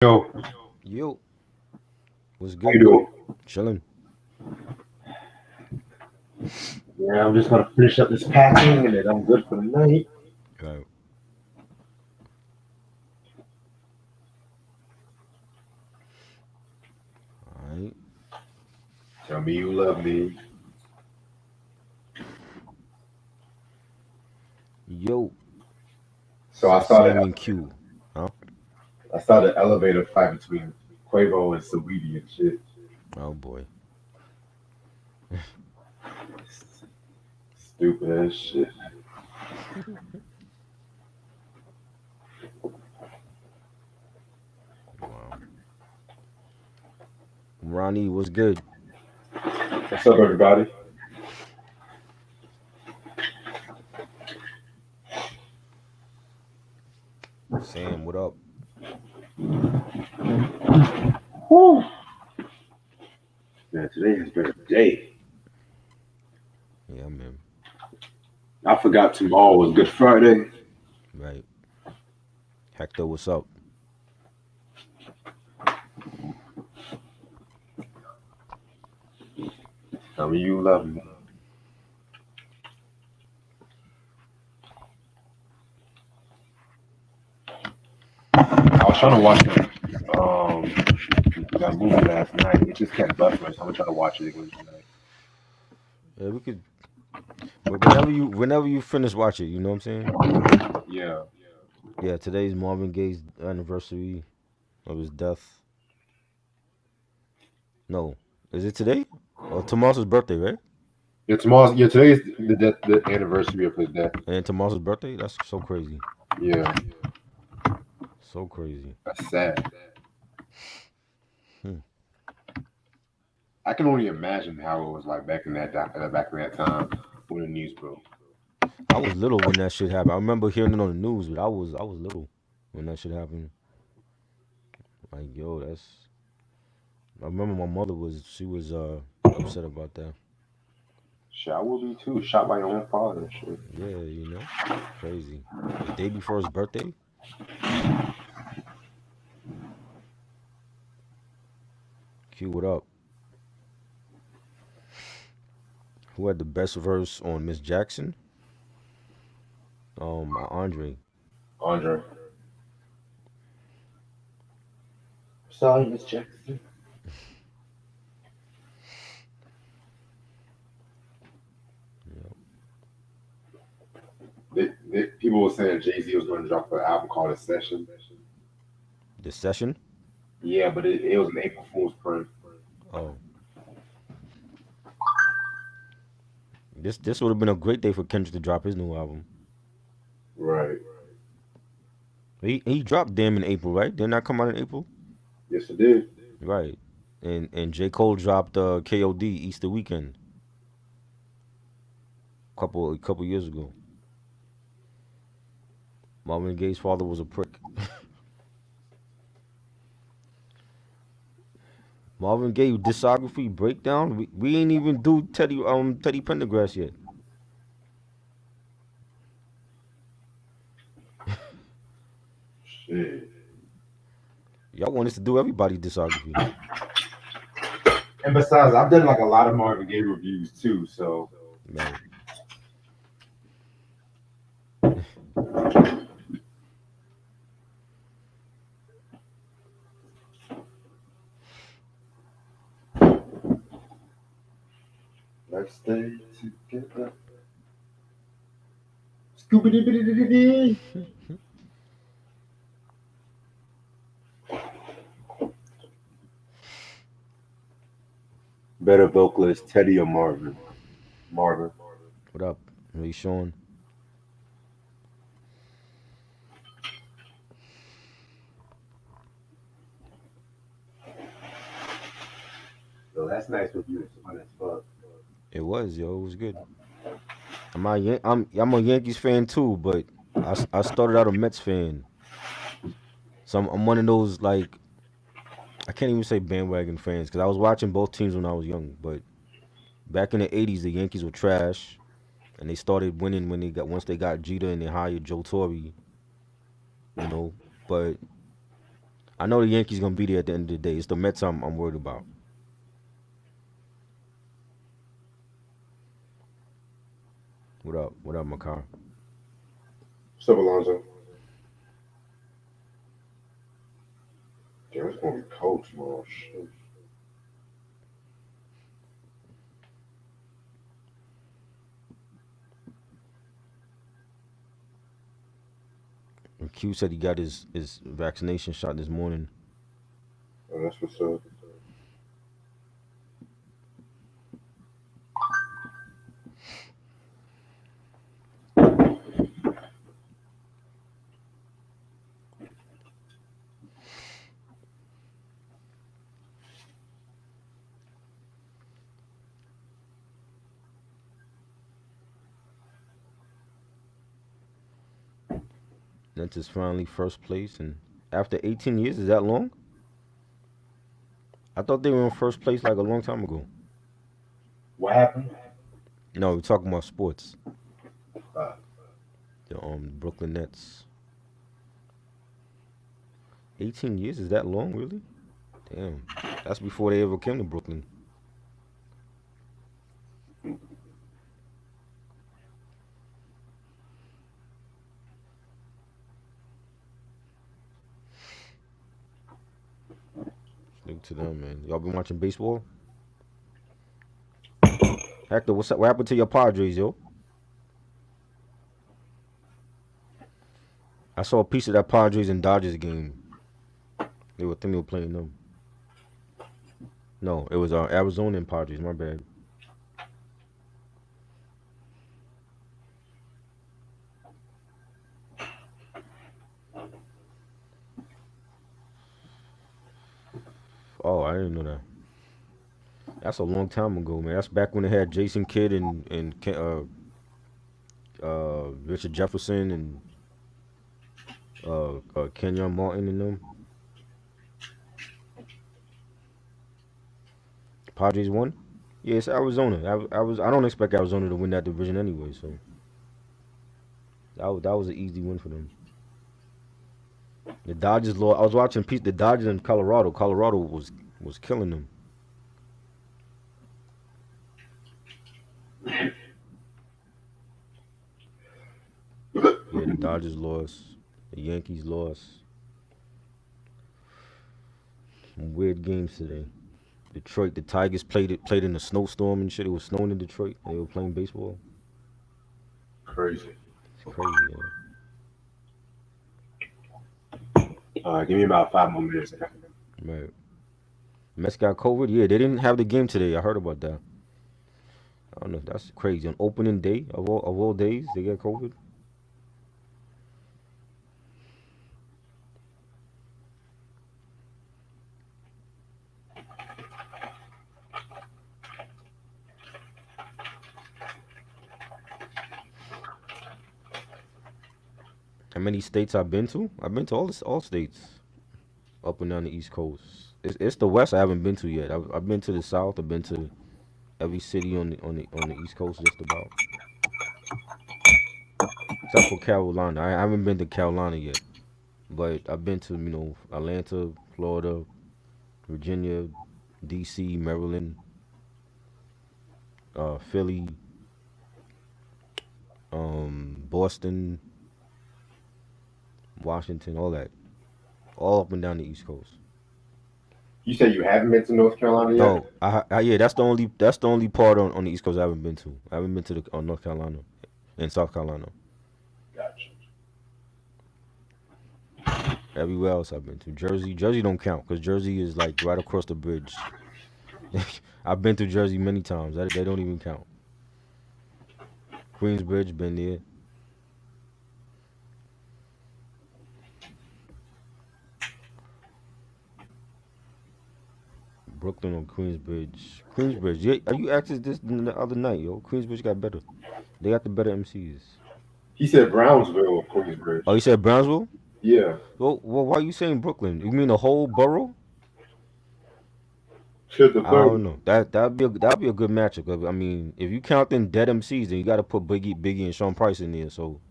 Yo, how Yo, what's you good? doing? Chilling. Yeah, I'm just gonna finish up this packing and then I'm good for the night. Right. All right. Tell me you love me. Yo, So I started Sam and Q. Huh? I started an elevator fight between Quavo and Saweetie and shit. Oh boy. Stupid as shit. Wow. Ronnie, what's good? What's up, everybody? Sam, what up? Whew. Man, today has been a day. Yeah, man. I forgot tomorrow was Good Friday. Right. Hector, what's up? Tell me you love me. I was trying to watch that movie last night. It just kept buffering, so I'm trying to watch it again tonight. Yeah, we could. But whenever you finish watch it, you know what I'm saying? Yeah. Yeah, today's Marvin Gaye's anniversary of his death. No, is it today? Oh, tomorrow's his birthday, right? Yeah, tomorrow's today is the anniversary of his death. And tomorrow's his birthday. That's so crazy. Yeah, So crazy. that's sad. Hmm. I can only imagine how it was like back in that time when the news broke. I was little when that shit happened. I remember hearing it on the news, but I was little when that shit happened. Like, yo, that's. I remember my mother was upset about that. Shit, I will be too. Shot by your own father and shit. Yeah, crazy. The day before his birthday. Q, what up? Who had the best verse on Miss Jackson? Andre. Andre. Sorry, Miss Jackson. Yep. People were saying Jay Z was going to drop an album called A Session. The session. Yeah, but it was an April Fool's prank. Oh, this would have been a great day for Kendrick to drop his new album. Right. He dropped Damn in April, right? Didn't that come out in April? Yes, it did. Right. And J Cole dropped KOD Easter weekend a couple years ago. Marvin Gaye's father was a prick. Marvin Gaye discography breakdown. We ain't even do Teddy Pendergrass yet. Shit. Y'all want us to do everybody's discography. And besides, I've done like a lot of Marvin Gaye reviews too, so Right. let's stay together. Scooby Doo. Better vocalist, Teddy or Marvin? Marvin. What up? Hey Sean. So that's nice of you. It's fun as fuck. It was, yo, it was good. I'm a Yankees fan too, but I started out a Mets fan. So I'm one of those, like, I can't even say bandwagon fans because I was watching both teams when I was young. But back in the '80s, the Yankees were trash, and they started winning when they got once they got Jeter and they hired Joe Torre. You know, but I know the Yankees gonna be there at the end of the day. It's the Mets I'm worried about. What up? What up, Makar? What's up, Alonzo? Damn, it's gonna be cold tomorrow. Shit. And Q said he got his vaccination shot this morning. Oh, that's what's up. That's his finally first place, and after 18 years, is that long? I thought they were in first place like a long time ago. What happened? No, we're talking about sports. Uh, The Brooklyn Nets. 18 years is that long, really? Damn, that's before they ever came to Brooklyn. Look to them, man. Y'all been watching baseball? Hector, what's up? What happened to your Padres, yo? I saw a piece of that Padres and Dodgers game. They were thinking they were playing them. No, it was Arizona and Padres. My bad. Oh, I didn't know that. That's a long time ago, man. That's back when they had Jason Kidd and Richard Jefferson and Kenyon Martin and them. Padres won. Yeah, it's Arizona. I don't expect Arizona to win that division anyway, so that was an easy win for them. The Dodgers lost. I was watching the Dodgers in Colorado. Colorado was killing them. Yeah, the Dodgers lost. The Yankees lost. Some weird games today. Detroit, the Tigers played in a snowstorm and shit. It was snowing in Detroit. They were playing baseball. crazy. It's crazy, yeah. Give me about 5 more minutes. Right. Mets got COVID. Yeah, they didn't have the game today. I heard about that. I don't know. That's crazy. On opening day of all days, they got COVID. How many states I've been to? I've been to all states up and down the East Coast. It's the West I haven't been to yet. I've been to the South. I've been to every city on the East Coast just about, except for Carolina. I haven't been to Carolina yet, but I've been to Atlanta, Florida, Virginia, D.C., Maryland, Philly, Boston, Washington, all that, all up and down the East Coast. You said you haven't been to North Carolina yet? No, yeah, that's the only part on the East Coast I haven't been to. I haven't been to the North Carolina and South Carolina. Gotcha. Everywhere else I've been to. Jersey don't count because Jersey is like right across the bridge. I've been to Jersey many times. They don't even count. Queensbridge, been there. Brooklyn or Queensbridge. Queensbridge. Yeah, you asked this the other night, yo. Queensbridge got better. They got the better MCs. He said Brownsville or Queensbridge. Oh, you said Brownsville? Yeah. Well, why are you saying Brooklyn? You mean the whole borough? To the I don't borough. know. That'd be a good matchup. 'Cause, I mean, if you count in dead MCs, then you got to put Biggie, and Sean Price in there. So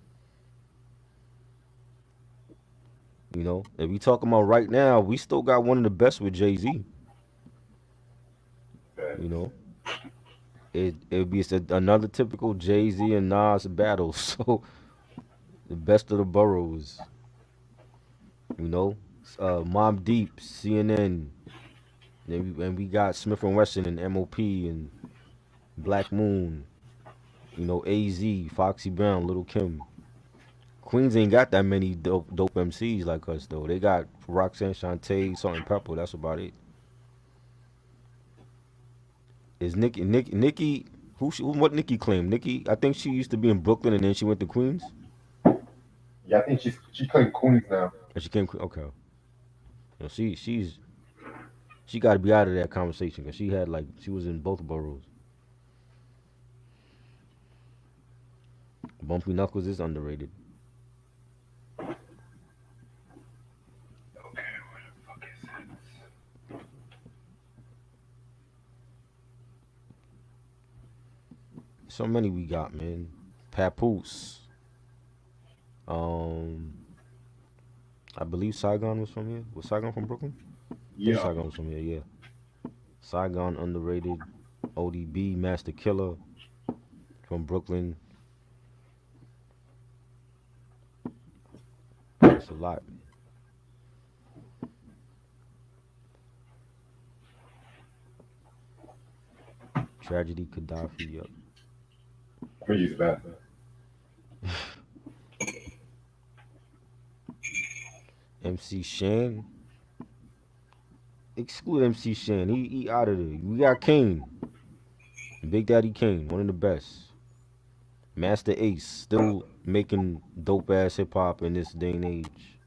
You know, if we talking about right now, we still got one of the best with Jay-Z. You know, it'd be another typical Jay-Z and Nas battle. So the best of the boroughs. You know, Mobb Deep, CNN, and we got Smith and Wesson and MOP and Black Moon. You know, AZ, Foxy Brown, Little Kim. Queens ain't got that many dope MCs like us though. They got Roxanne Shante, Salt and Pepper. That's about it. Is Nikki? What Nikki claimed? Nikki, I think she used to be in Brooklyn and then she went to Queens. Yeah, I think she claimed Queens now. And she came. Okay, you know, she got to be out of that conversation because she was in both boroughs. Bumpy Knuckles is underrated. Okay, what the fuck is So many we got, man. Papoose. Um, I believe Saigon was from here. Was Saigon from Brooklyn? I think Yeah. Saigon was from here. Yeah. Saigon underrated. ODB Master Killer from Brooklyn. It's a lot. Tragedy Gaddafi. Yep. I'm gonna use that. MC Shan. Exclude MC Shan. He out of there. We got Kane. Big Daddy Kane. One of the best. Master Ace. Still making dope ass hip hop in this day and age.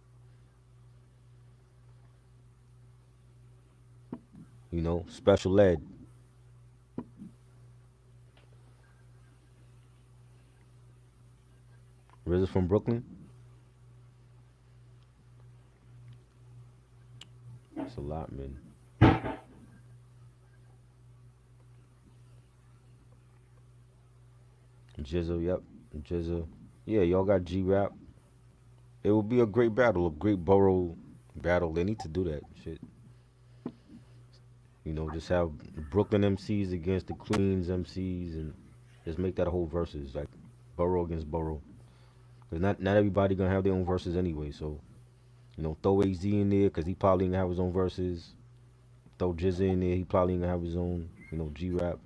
You know, Special Ed. RZA from Brooklyn. It's a lot, man. Jizzle, yep. Jizzle. Yeah, y'all got G Rap. It will be a great battle, a great borough battle. They need to do that shit. You know, just have Brooklyn MCs against the Queens MCs and just make that a whole versus, like borough against borough. Cause not everybody gonna have their own verses anyway. So you know, throw AZ in there because he probably gonna have his own verses. Throw Jizza in there, he probably gonna have his own. You know, G Rap.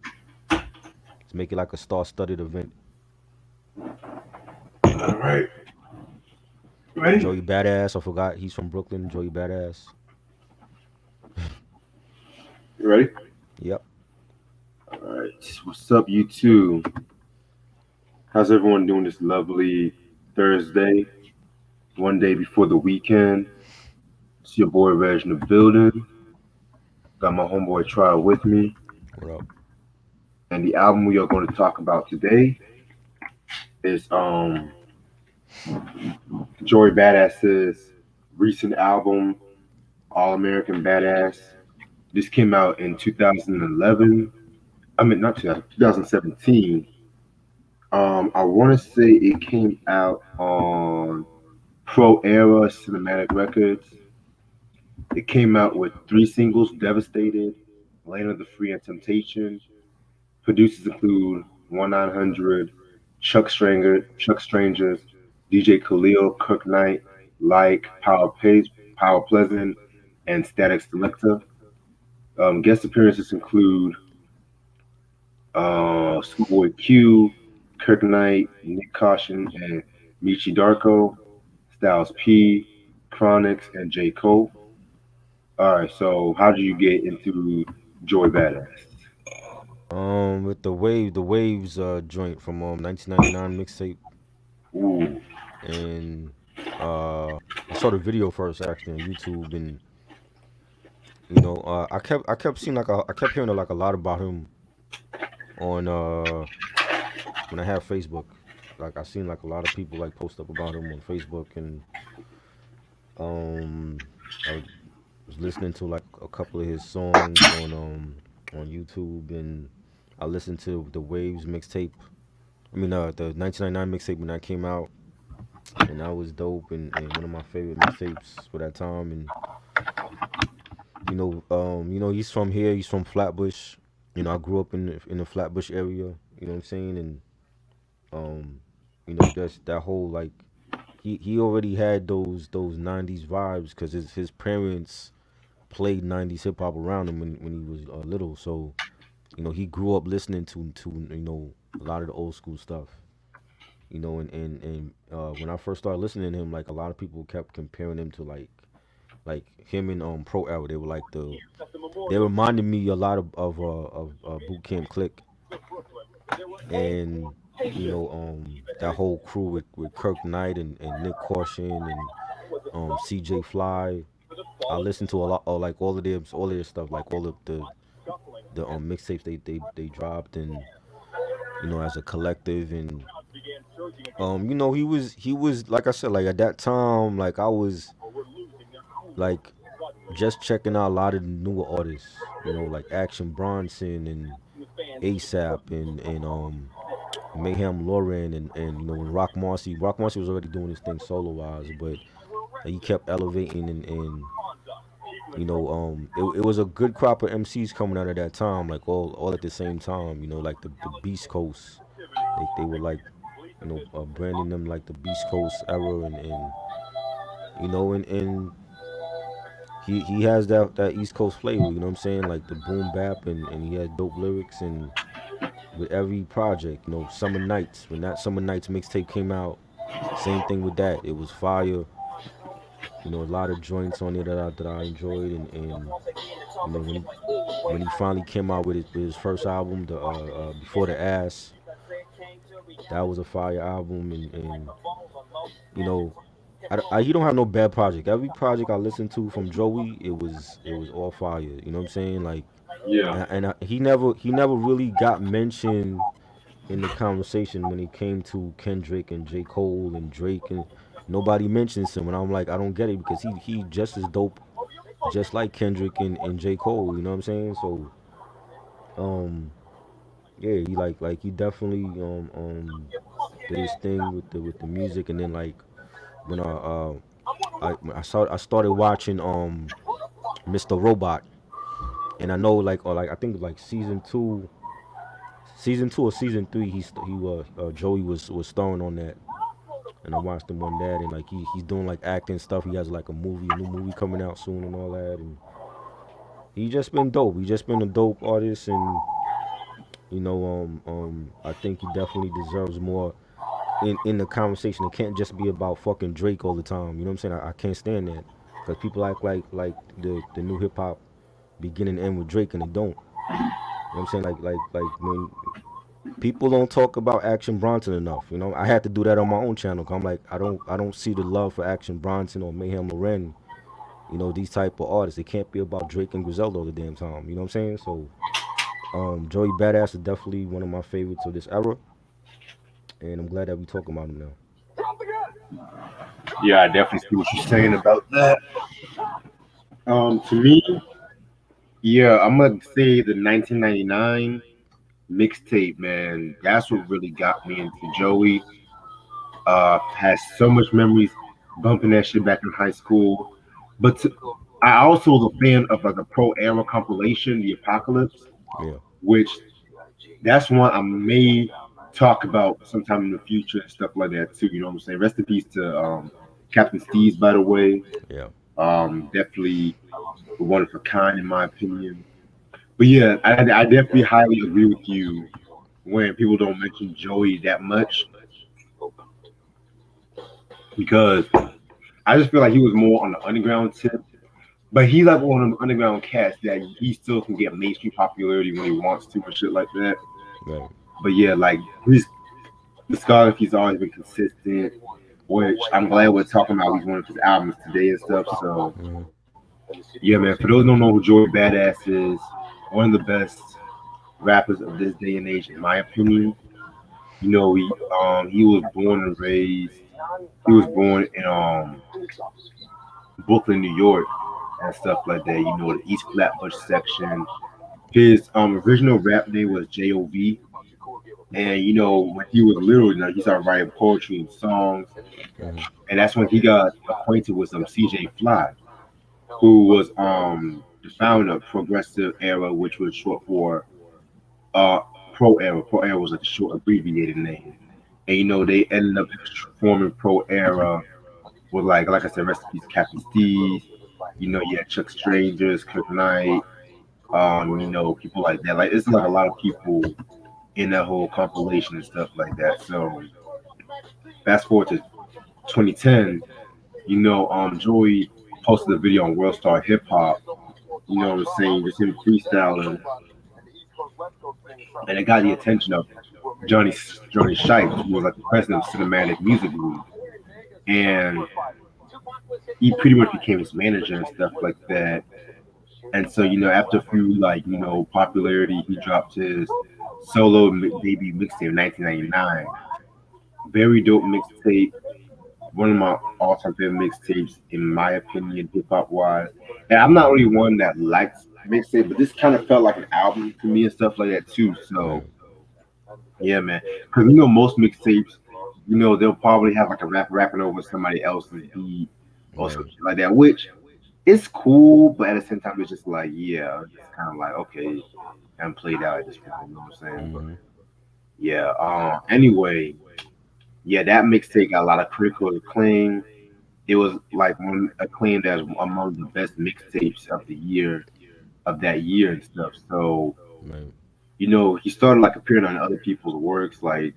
Let's make it like a star-studded event. All right. You ready? Joey Badass, I forgot he's from Brooklyn. Joey Badass. You ready? Yep. All right. What's up, you two? How's everyone doing this lovely Thursday? One day before the weekend. It's your boy Reg in the building. Got my homeboy Trial with me. What up? And the album we are going to talk about today is Joey Badass's recent album, All-American Badass. This came out in 2011. I mean, not 2017. I want to say it came out on Pro Era Cinematic Records. It came out with three singles: "Devastated," "Land of the Free," and "Temptation." Producers include 1-900, Chuck Strangers, DJ Khalil, Kirk Knight, Like, Power Pleasant, and Static Selector. Guest appearances include Schoolboy Q, Kirk Knight, Nick Caution, and Michi Darko, Styles P, Chronix, and J. Cole. All right, so how did you get into Joy Badass? With the waves joint from 1999 mixtape, Ooh, and I saw the video first actually on YouTube, and you know, I kept seeing I kept hearing like a lot about him on when I had Facebook. Like I seen like a lot of people like post up about him on Facebook, and um I was listening to like a couple of his songs on YouTube, and I listened to the Waves mixtape. I mean, the 1999 mixtape when that came out. and that was dope and one of my favorite mixtapes for that time. And he's from here. He's from Flatbush. I grew up in the Flatbush area. You know what I'm saying? And um, that's that whole like he already had those '90s vibes because his parents played '90s hip hop around him when he was little. So he grew up listening to a lot of the old school stuff. And when I first started listening to him, like a lot of people kept comparing him to like him and Pro Era. They were like they reminded me a lot of Boot Camp Click and that whole crew with Kirk Knight and Nick Caution and CJ Fly. I listened to a lot like all of their stuff, like all of the mixtapes they dropped and as a collective. And he was like I said, like at that time, like I was like just checking out a lot of the newer artists, like Action Bronson and ASAP and Mayhem Lauren and when Rock Marcy was already doing his thing solo wise, but he kept elevating and it was a good crop of MCs coming out at that time, like all at the same time, like the Beast Coast. They were like, branding them like the Beast Coast era and and he has that East Coast flavor, you know what I'm saying? Like the boom bap and he had dope lyrics and with every project, Summer Nights, when that Summer Nights mixtape came out, same thing with that. It was fire. A lot of joints on it that I enjoyed and when he finally came out with his first album, the Before the Ass, that was a fire album and you know he don't have no bad project. Every project I listened to from Joey, it was all fire. You know what I'm saying? Like, Yeah, he never really got mentioned in the conversation when it came to Kendrick and J Cole and Drake and nobody mentions him and I'm like I don't get it because he just as dope just like Kendrick and J Cole. You know what I'm saying? So um yeah, he definitely did his thing with the music and then like when I started watching Mr. Robot, and I know like or like I think like season two or season three he was Joey was starring on that, and I watched him on that, and like he's doing like acting stuff. He has like a new movie coming out soon and all that, and he just been dope. He just been a dope artist, and I think he definitely deserves more in the conversation. It can't just be about fucking Drake all the time. You know what I'm saying? I can't stand that because people act like the new hip hop beginning and end with Drake and it don't. You know what I'm saying? Like when people don't talk about Action Bronson enough. I had to do that on my own channel. 'Cause I'm like I don't see the love for Action Bronson or Mayhem Loren. These type of artists. It can't be about Drake and Griselda all the damn time. You know what I'm saying? So Joey Badass is definitely one of my favorites of this era, and I'm glad that we talking about him now. yeah, I definitely see what you're saying about that. To me, yeah, I'm gonna say the 1999 mixtape, man. That's what really got me into Joey. Has so much memories bumping that shit back in high school. But I also was a fan of like the Pro Era compilation, The Apocalypse, Yeah, which that's one I may talk about sometime in the future and stuff like that too. You know what I'm saying? Rest in peace to Captain Steve's, by the way. yeah, Definitely one of a kind in my opinion. But yeah, I definitely highly agree with you when people don't mention Joey that much because I just feel like he was more on the underground tip. But he's like one of them underground cats that he still can get mainstream popularity when he wants to for shit like that. right. But yeah, like his discography's always been consistent, which I'm glad we're talking about. He's one of his albums today and stuff. So Hmm. yeah, man. For those who don't know who Joey Badass is, one of the best rappers of this day and age, in my opinion. He was born and raised. He was born in Brooklyn, New York, and stuff like that. The East Flatbush section. His original rap name was Jov. And when he was little, he started writing poetry and songs, Mhm. and that's when he got acquainted with CJ Fly, who was the founder of Progressive Era, which was short for uh Pro Era. Pro Era was like a short abbreviated name, and they ended up forming Pro Era with like I said, recipes Captain Steez. You had Chuck Strangers, Kirk Knight, people like that. Like it's like a lot of people in that whole compilation and stuff like that. So fast forward to 2010, Joey posted a video on World Star Hip Hop. You know what I'm saying? Just him freestyling, and it got the attention of Johnny Johnny Shipes, who was like the president of Cinematic Music Group, and he pretty much became his manager and stuff like that. And so, after a few popularity, he dropped his solo debut mixtape in 1999. Very dope mixtape. One of my all-time favorite mixtapes, in my opinion, hip hop wise. And I'm not really one that likes mixtape, but this kind of felt like an album to me and stuff like that too. So Right. yeah, man. Because most mixtapes, they'll probably have like a rap rapping over somebody else's beat or some Right. shit like that, which is cool, but at the same time, it's just like, yeah, it's kind of like, okay, I'm played out at this point. You know what I'm saying? But Mhm. yeah. Anyway, yeah, that mixtape got a lot of critical acclaim. It was like one acclaimed as among the best mixtapes of the year of that year and stuff. So Right. he started like appearing on other people's works, like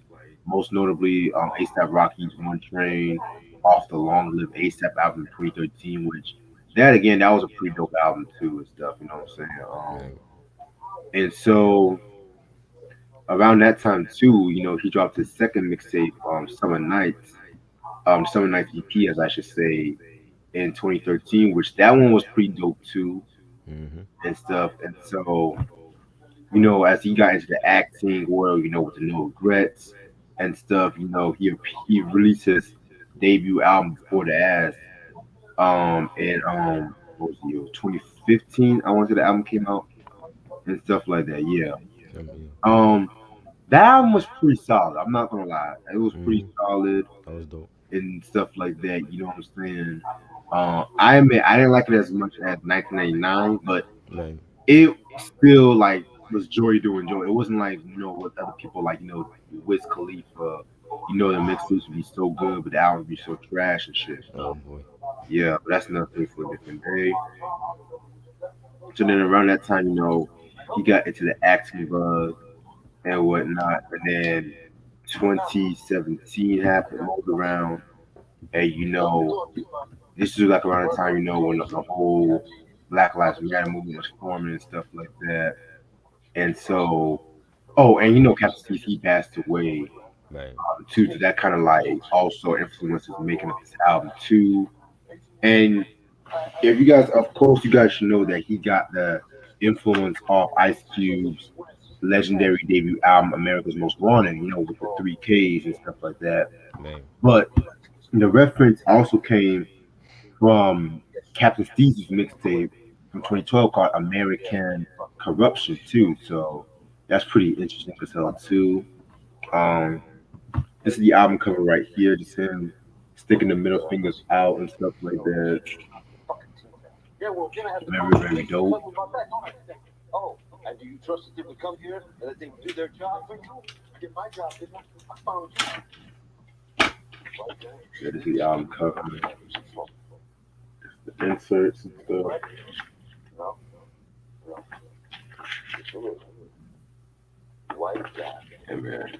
most notably ASAP Rocky's One Train off the long lived ASAP album in 2013, which that again that was a pretty dope album too and stuff. You know what I'm saying? Right. And so around that time too, he dropped his second mixtape, Summer Nights EP, as I should say, in 2013, which that one was pretty dope too Mhm. and stuff. And so, as he got into the acting world, with the No Regrets and stuff, he released his debut album Before the Ass, in what was the year? 2015. I want to say the album came out and stuff like that. Yeah. Yeah. Um, that album was pretty solid. I'm not gonna lie, it was pretty Mhm. solid That was dope. and stuff like that. You know what I'm saying? I admit I didn't like it as much as 1999, but Right. it still like was joy doing joy. It wasn't like what other people like. Wiz Khalifa. The mixtapes would be so good, but the album would be so trash and shit. Oh So boy. yeah, but that's another thing for a different day. So then around that time, he got into the acting bug and whatnot, and then 2017 happened, rolled around, and this is like around the time when the whole Black Lives Matter movement was forming and stuff like that. And so, oh, and Captain CC passed away Right. too. So that kind of like also influenced his making of this album too. And if you guys, of course, you guys should know that he got the influence of Ice Cube's legendary debut album, America's Most Wanted. With the 3Ks and stuff like that. Right. But the reference also came from Captain Steez's mixtape from 2012 called American Corruption too. So that's pretty interesting as hell too. Um, this is the album cover right here, just him sticking the middle fingers out and stuff like that. Very, very dope. Yeah, this is the album cover, the inserts and stuff. And man,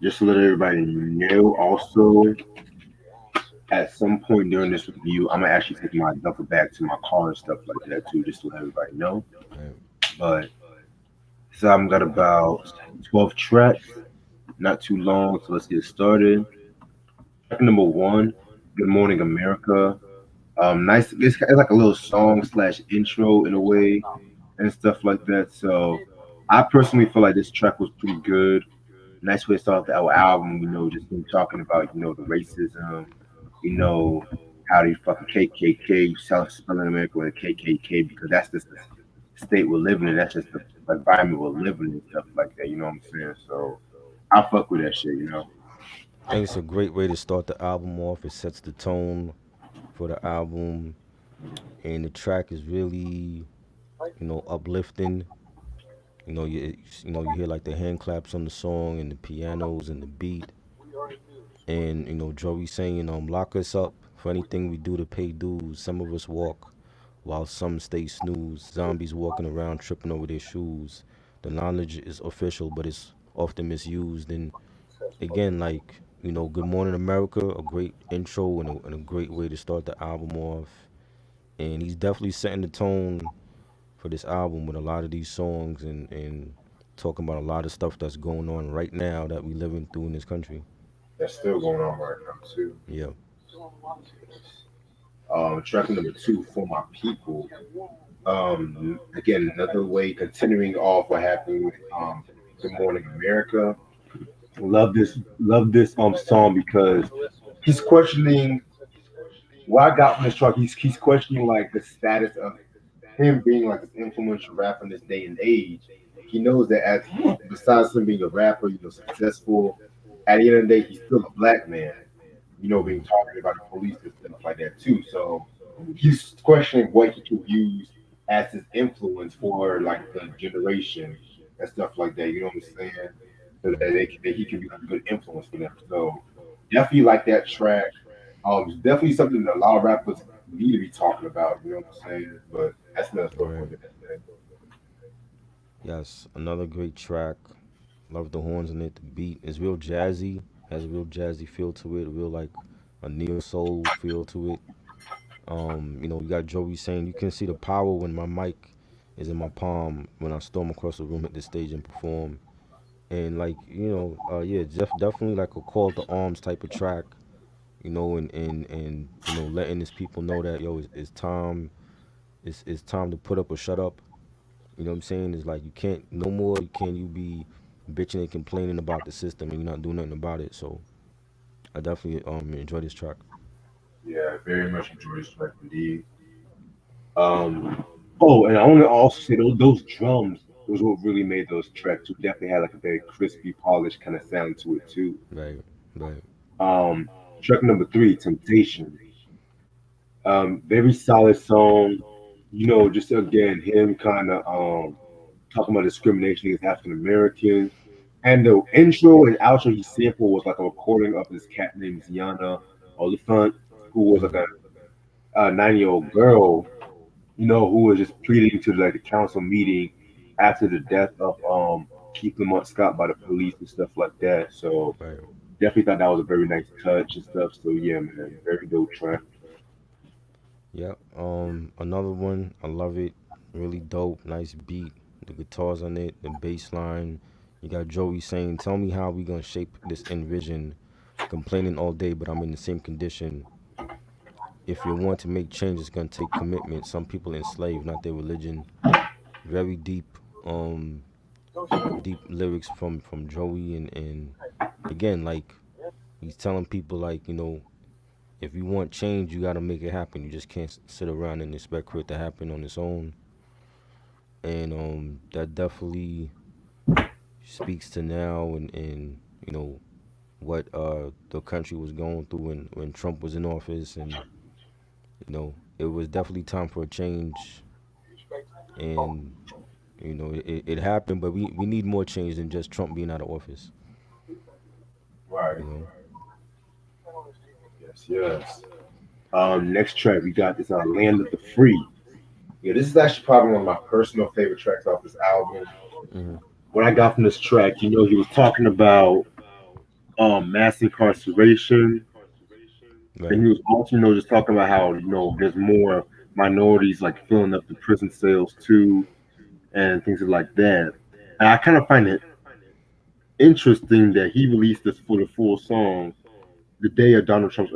just to let everybody know, also at some point during this review, I'm gonna actually take my duffel bag to my car and stuff like that too, just to let everybody know. Right. But so I've got about 12 tracks, not too long, so let's get started. Track number one, Good Morning America. Nice. It's like a little song slash intro in a way and stuff like that. So I personally feel like this track was pretty good. Nice way to start off our album. Just been talking about the racism. You know how the fucking KKK spelling America with a KKK because that's just the state we're living in. That's just the like buy me with living and stuff like that. You know what I'm saying? So I fuck with that shit. You know. I think it's a great way to start the album off. It sets the tone for the album, and the track is really, uplifting. You hear like the hand claps on the song and the pianos and the beat, and Joey saying, lock us up for anything we do to pay dues. Some of us walk while some stay snooze. Zombies walking around tripping over their shoes. The knowledge is official, but it's often misused. And again, like, Good Morning America, a great intro and a great way to start the album off. And he's definitely setting the tone for this album with a lot of these songs and talking about a lot of stuff that's going on right now that we living through in this country. That's still going on right now too. Yeah, Track number two for my people. Again, another way continuing off what happened with Good Morning America. Love this song because he's questioning what I got from this track. He's questioning like the status of him being like this influential rapper in this day and age. He knows that as besides him being a rapper, successful, at the end of the day, he's still a black man. Being hmm targeted by the police and stuff like that too. So he's questioning what he can use as his influence for like the generation and stuff like that. You know what I'm saying? So that he can be like a good influence for them. So definitely like that track. It's definitely something that a lot of rappers need to be talking about. You know what I'm saying? But that's another story for right. a different day. Yes, another great track. Love the horns in it. The beat is real jazzy. Has a real jazzy feel to it. Real like a neo soul feel to it. You got Joey saying you can see the power when my mic is in my palm when I storm across the room at the stage and perform. And like yeah, definitely like a call to arms type of track. And letting his people know that it's time. It's time to put up or shut up. You know what I'm saying? It's like you can't no more. You can't you be bitching and complaining about the system and you're not doing nothing about it. So I definitely enjoy this track. Yeah, very much enjoy this track indeed. Um, oh, and I want to also say those drums, those what really made those tracks. Who definitely had like a very crispy, polished kind of sound to it too. Right, right. Um, Track number three, Temptation. Very solid song. Just again him kind of talking about discrimination against African Americans. And the intro and outro he sampled was like a recording of this cat named Ziana Oliphant, who was like hmm a 9-year-old girl, who was just pleading to like the council meeting after the death of Keith Lamont Scott by the police and stuff like that. So Right. definitely thought that was a very nice touch and stuff. So yeah, man, very dope track. Yeah. Another one. I love it. Really dope. Nice beat. The guitars on it. The bass line. You got Joey saying, "Tell me how we gonna shape this envision." Complaining all day, but I'm in the same condition. If you want to make change, it's gonna take commitment. Some people enslaved, not their religion. Very deep. Deep lyrics from Joey and again like he's telling people like if you want change, you gotta make it happen. You just can't sit around and expect for it to happen on its own. And that definitely speaks to now and what the country was going through when Trump was in office, and it was definitely time for a change. And it happened, but we need more change than just Trump being out of office. Right. You know. Yes. Yes. Next track we got is Land of the Free. Yeah, this is actually probably one of my personal favorite tracks off this album. hmm What I got from this track, he was talking about mass incarceration, and Right. he was also, just talking about how there's more minorities like filling up the prison cells too, and things like that. And I kind of find it interesting that he released this for the full song the day of Donald Trump's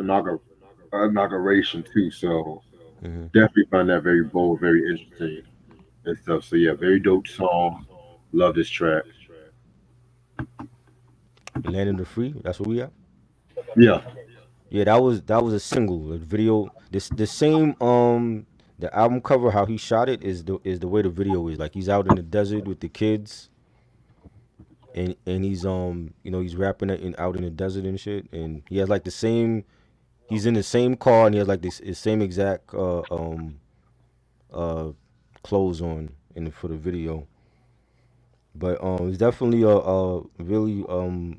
inauguration too. So hmm definitely find that very bold, very interesting and stuff. So yeah, very dope song. Love this track. Land of the Free. That's what we at. Yeah. Yeah, that was a single, a video. This the same The album cover, how he shot it, is the way the video is. Like he's out in the desert with the kids, and he's he's rapping it out in the desert and shit, and he has like the same. He's in the same car, and he has like this his same exact uh clothes on for the video. But it's definitely a really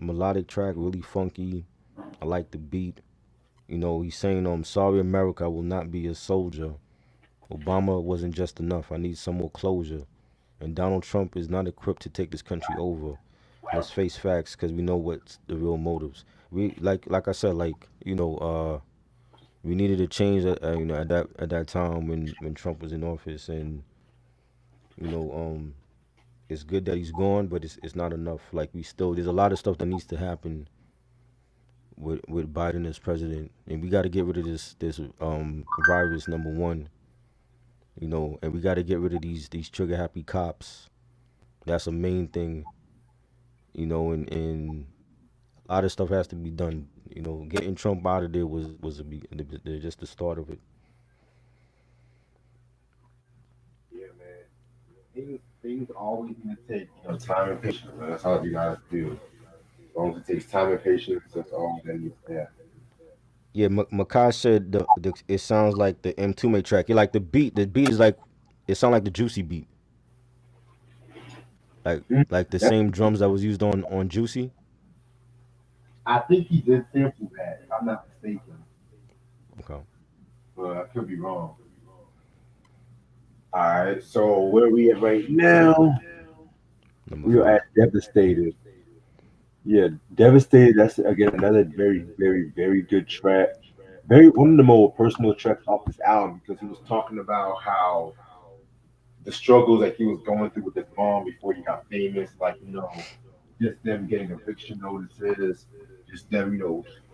melodic track, really funky. I like the beat. He's saying sorry America, I will not be a soldier. Obama wasn't just enough. I need some more closure. And Donald Trump is not equipped to take this country over. Let's face facts, because we know what's the real motives. We like I said, we needed a change at that time when Trump was in office, and you know it's good that he's gone, but it's not enough. Like we still there's a lot of stuff that needs to happen with Biden as president, and we got to get rid of this virus, number one. And we got to get rid of these trigger happy cops. That's a main thing. And a lot of stuff has to be done. Getting Trump out of there was just the start of it. Yeah, man. Things always need to take time and patience. Man. That's all you gotta do. As long as it takes time and patience, that's all that needs to happen. Yeah, Makai said it sounds like the M2 track. You like the beat. The beat is like it sounds like the Juicy beat, like Mm, like the That, same drums that was used on Juicy. I think he did sample that, if I'm not mistaken, Okay, but I could be wrong. All right, so where we at right now? number We are five. at Devastated. Yeah, Devastated. That's again another very, very, very good track. Very one of the more personal tracks off this album because he was talking about how the struggles that he was going through with his mom before he got famous, like just them getting eviction notices, just them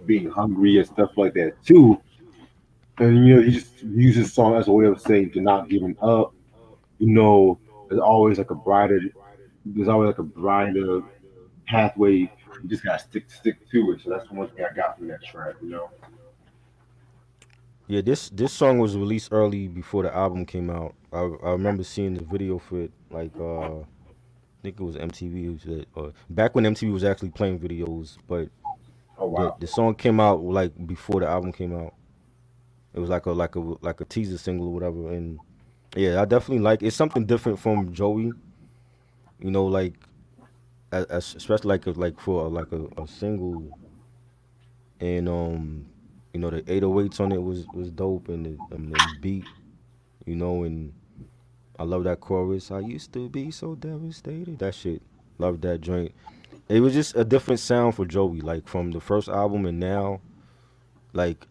being hungry and stuff like that too. And he just uses song as a way of saying to not giving up. You know, there's always like a brighter, there's always like a brighter pathway. You just gotta stick to it. So that's the one thing I got from that track. Yeah, this song was released early before the album came out. I remember seeing the video for it. Like I think it was MTV. Back when MTV was actually playing videos, but Oh the wow. the song came out like before the album came out. It was like a teaser single or whatever. And yeah, I definitely like it's something different from Joey. Like especially like for like a single, and the 808s on it was dope, and the beat, and I love that chorus. I used to be so devastated. That shit, love that joint. It was just a different sound for Joey, like from the first album and now. Like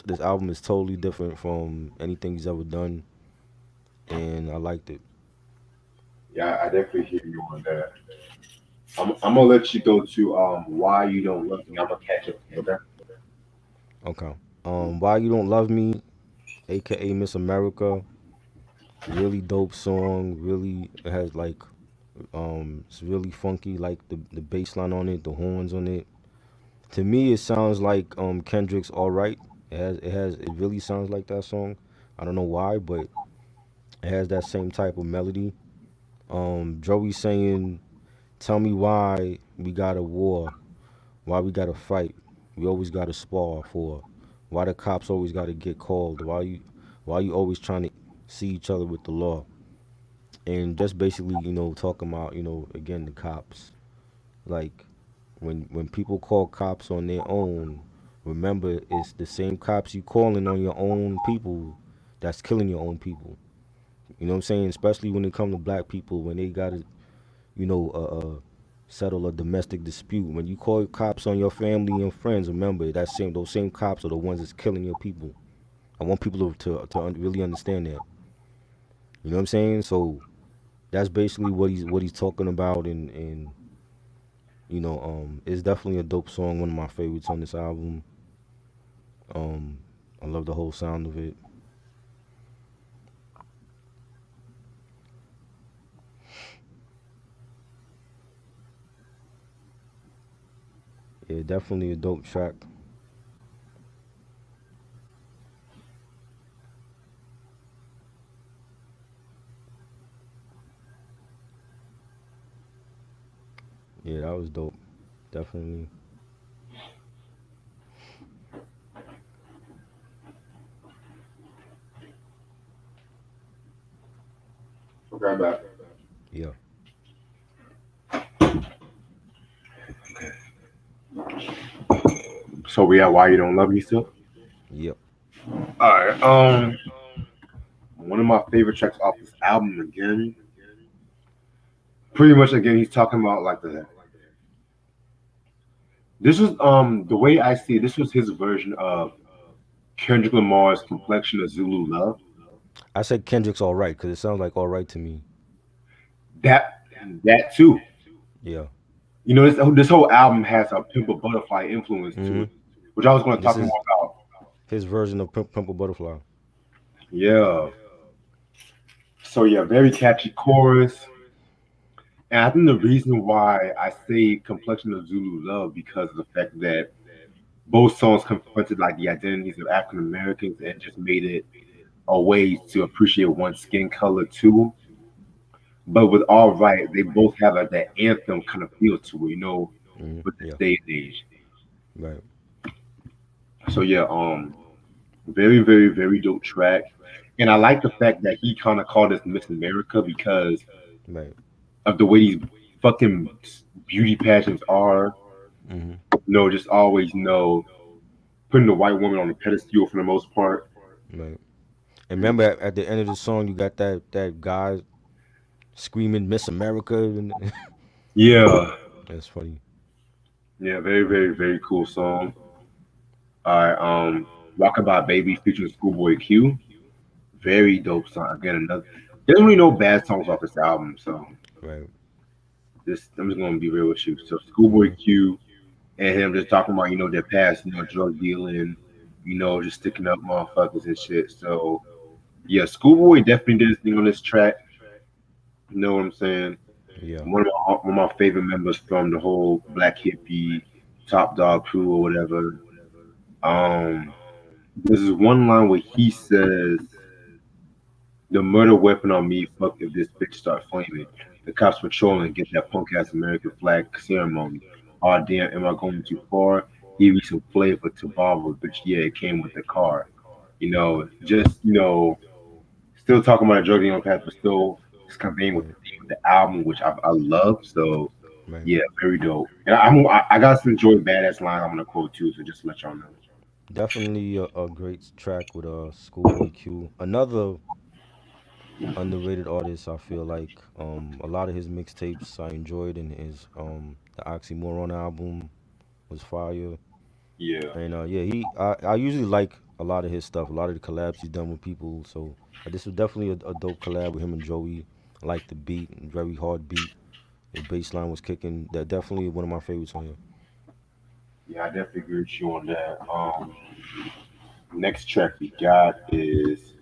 this album is totally different from anything he's ever done, and I liked it. Yeah, I definitely hear you on that. I'm gonna let you go to why you don't love me. I'm gonna catch up. Okay. Okay. Why You Don't Love Me, aka Miss America. Really dope song. Really, it has like it's really funky. Like the bass line on it, the horns on it. To me, it sounds like Kendrick's "All Right." It really sounds like that song. I don't know why, but it has that same type of melody. Joey saying, "Tell me why we got a war, why we got to fight, we always got to spar for, why the cops always got to get called, why you always trying to see each other with the law." And just basically, talking about, again, the cops. Like when people call cops on their own, remember it's the same cops you calling on your own people that's killing your own people. You know what I'm saying? Especially when it comes to black people, when they gotta, you know, uh, uh, settle a domestic dispute. When you call cops on your family and friends, remember those same cops are the ones that's killing your people. I want people to really understand that. You know what I'm saying? So that's basically what he's talking about, and it's definitely a dope song, one of my favorites on this album. Um, I love the whole sound of it. Yeah, definitely a dope track. Yeah, that was dope. Definitely. Okay, I'm back. Yeah. So we at Why You Don't Love Me Still? Yep. All right. One of my favorite tracks off this album again. Pretty much again, he's talking about like the. This was the way I see it. This was his version of Kendrick Lamar's "Complexion of Zulu Love." I said Kendrick's all right because it sounds like all right to me. That that too. Yeah. You know, this whole album has a Pimp a Butterfly influence to Hmm. it, which I was going to This talk more is about. his version of Pimple Butterfly. Yeah. So yeah, very catchy chorus. And I think the reason why I say Complexion of Zulu Love because of the fact that both songs confronted like the identities of African Americans and just made it a way to appreciate one's skin color too. But with All Right, they both have like that anthem kind of feel to it, with this Yeah. day and age. Right. So yeah, very, very, very dope track. And I like the fact that he kind of called us Miss America because Right. of the way these fucking beauty pageants are. Hmm. Just always putting the white woman on a pedestal for the most part. Right. And remember at the end of the song, you got that guy screaming Miss America, and Yeah, that's funny. yeah, very, very, very cool song. All right, Rockabye Baby featuring Schoolboy Q. Very dope song. Again, another. There's really no bad songs off this album, so Right. this I'm just gonna be real with you. So Schoolboy Hmm. Q and him just talking about their past, drug dealing, just sticking up motherfuckers and shit. So yeah, Schoolboy definitely did his thing on this track. You know what I'm saying? Yeah. One of my favorite members from the whole Black Hippie Top Dog crew or whatever. Um, there's this one line where he says, "The murder weapon on me, fuck if this bitch start flaming. The cops patrolling, get that punk ass American flag ceremony. Oh damn, am I going too far? Give me some flavor to borrow, bitch. Yeah, it came with the car. Just still talking about a drug dealing path, but still just conveying with the Right. theme of the album, which I love. So Right. yeah, very dope. And I got some enjoy badass lines I'm gonna quote too. So just to let y'all know. Definitely a great track with Schoolboy Q. Another underrated artist. I feel like a lot of his mixtapes I enjoyed, and his the Oxymoron album was fire. Yeah, And yeah, I usually like a lot of his stuff, a lot of the collabs he's done with people. So this was definitely a dope collab with him and Joey. I like the beat, very hard beat. The bass line was kicking. That definitely one of my favorites on here. yeah, I definitely agree with you on that. Next track we got is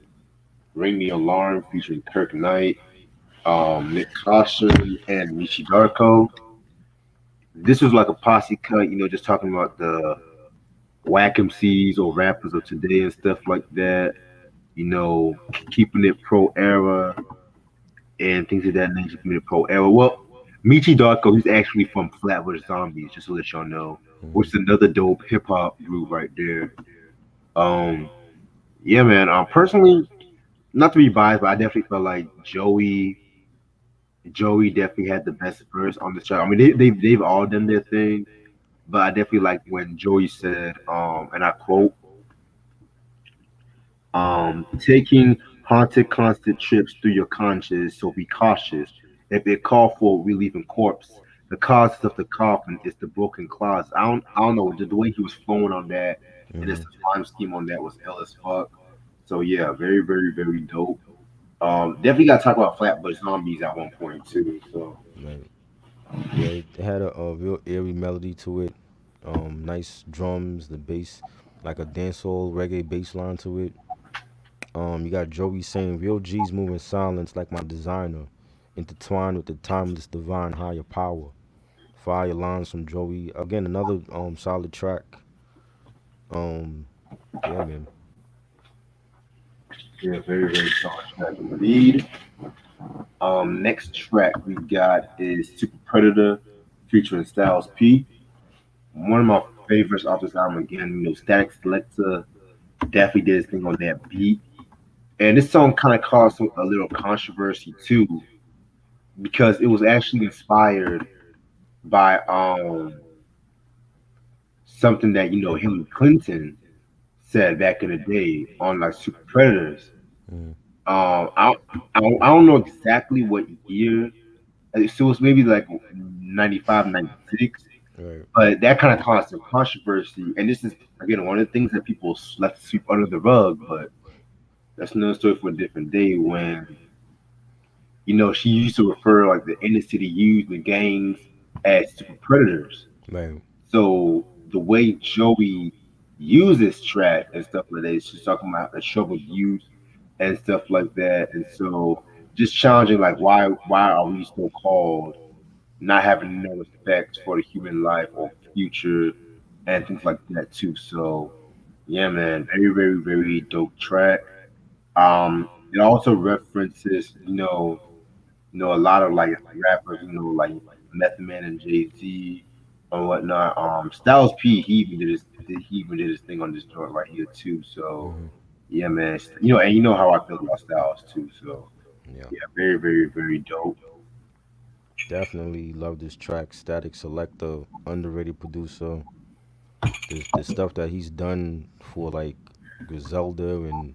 "Ring the Alarm" featuring Kirk Knight, Nick Caution, and Michi Darko. This was like a posse cut, just talking about the whack MCs or rappers of today and stuff like that. You know, keeping it pro era and things of that nature, keeping it pro era. Well, Michi Darko, he's actually from Flatbush Zombies, just to let y'all know, which Hmm. is another dope hip hop group right there. Um, yeah, man. Personally, not to be biased, but I definitely felt like Joey definitely had the best verse on the track. I mean, they've all done their thing, but I definitely like when Joey said, and I quote, taking haunted constant trips through your conscience, so be cautious. If it call for relieving corpse, the cause of the coffin is the broken claws. I don't know, the way he was flowing on that and just Hmm. the rhyme scheme on that was ill as fuck. So yeah, very, very, very dope. Definitely got to talk about Flatbush Zombies at one point too. So Right. Yeah, it had a real airy melody to it. Nice drums, the bass, like a dancehall reggae bass line to it. You got Joey saying, "Real G's moving silence like my designer, intertwined with the timeless divine higher power." Fire lines from Joey. Again, another solid track. Um, yeah, man. yeah, very, very solid track indeed. Next track we got is Super Predator featuring Styles P. One of my favorites off this album again. Static Selector definitely did his thing on that beat. And this song kind of caused a little controversy too, because it was actually inspired by something that Hillary Clinton said back in the day on like Super Predators. Mhm. I don't know exactly what year. So it was maybe like 95, 96. Right. But that kind of caused some controversy. And this is again one of the things that people like to sweep under the rug. But that's another story for a different day. When she used to refer like the inner city youth, the gangs, as super predators. Right. So the way Joey uses track and stuff like that, she's talking about the troubled youth and stuff like that. And so just challenging like why are we so called not having no respect for the human life or future and things like that too. So yeah, man, very, very, very dope track. It also references, a lot of like rappers, like Method Man and Jay Z and whatnot. Styles P, he even did his thing on this joint right here too. So Hmm. yeah, man, and you know how I feel about Styles too. So Yeah. yeah, very, very, very dope. Definitely love this track. Static Selector, underrated producer. The stuff that he's done for like Griselda and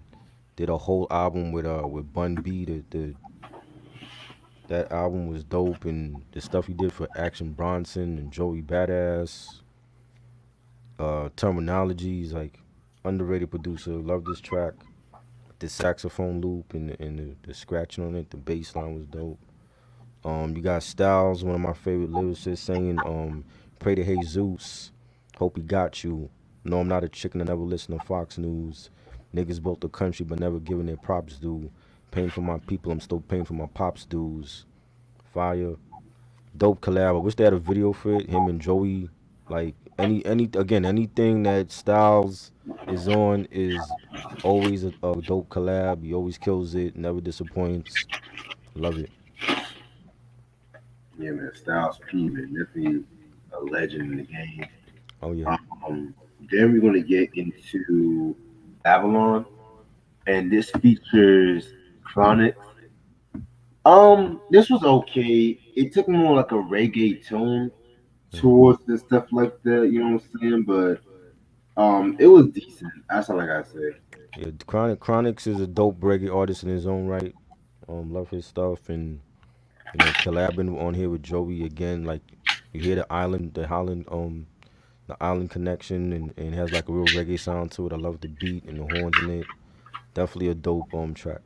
did a whole album with Bun B. That album was dope, and the stuff he did for Action Bronson and Joey Badass. Terminologies like underrated producer. Love this track. The saxophone loop and the scratching on it. The bass line was dope. You got Styles, one of my favorite lyricists, saying, "Pray to Jesus, hope he got you. No, I'm not a chicken. I never listen to Fox News. Niggas built the country but never giving their props due. Paying for my people, I'm still paying for my pops dues. Fire, dope collab. I wish they had a video for it. Him and Joey, like anything that Styles is on is always a dope collab. He always kills it, never disappoints. Love it. Yeah, man, Styles P, man, definitely a legend in the game. Oh yeah. Um, then we're gonna get into Avalon, and this features Chronic. This was okay. It took more like a reggae tone Hmm. towards and stuff like that. You know what I'm saying? But it was decent. That's all I gotta say. Yeah, Chronics is a dope reggae artist in his own right. Love his stuff, and collabing on here with Joey again. Like you hear the island connection, and has like a real reggae sound to it. I love the beat and the horns in it. Definitely a dope track.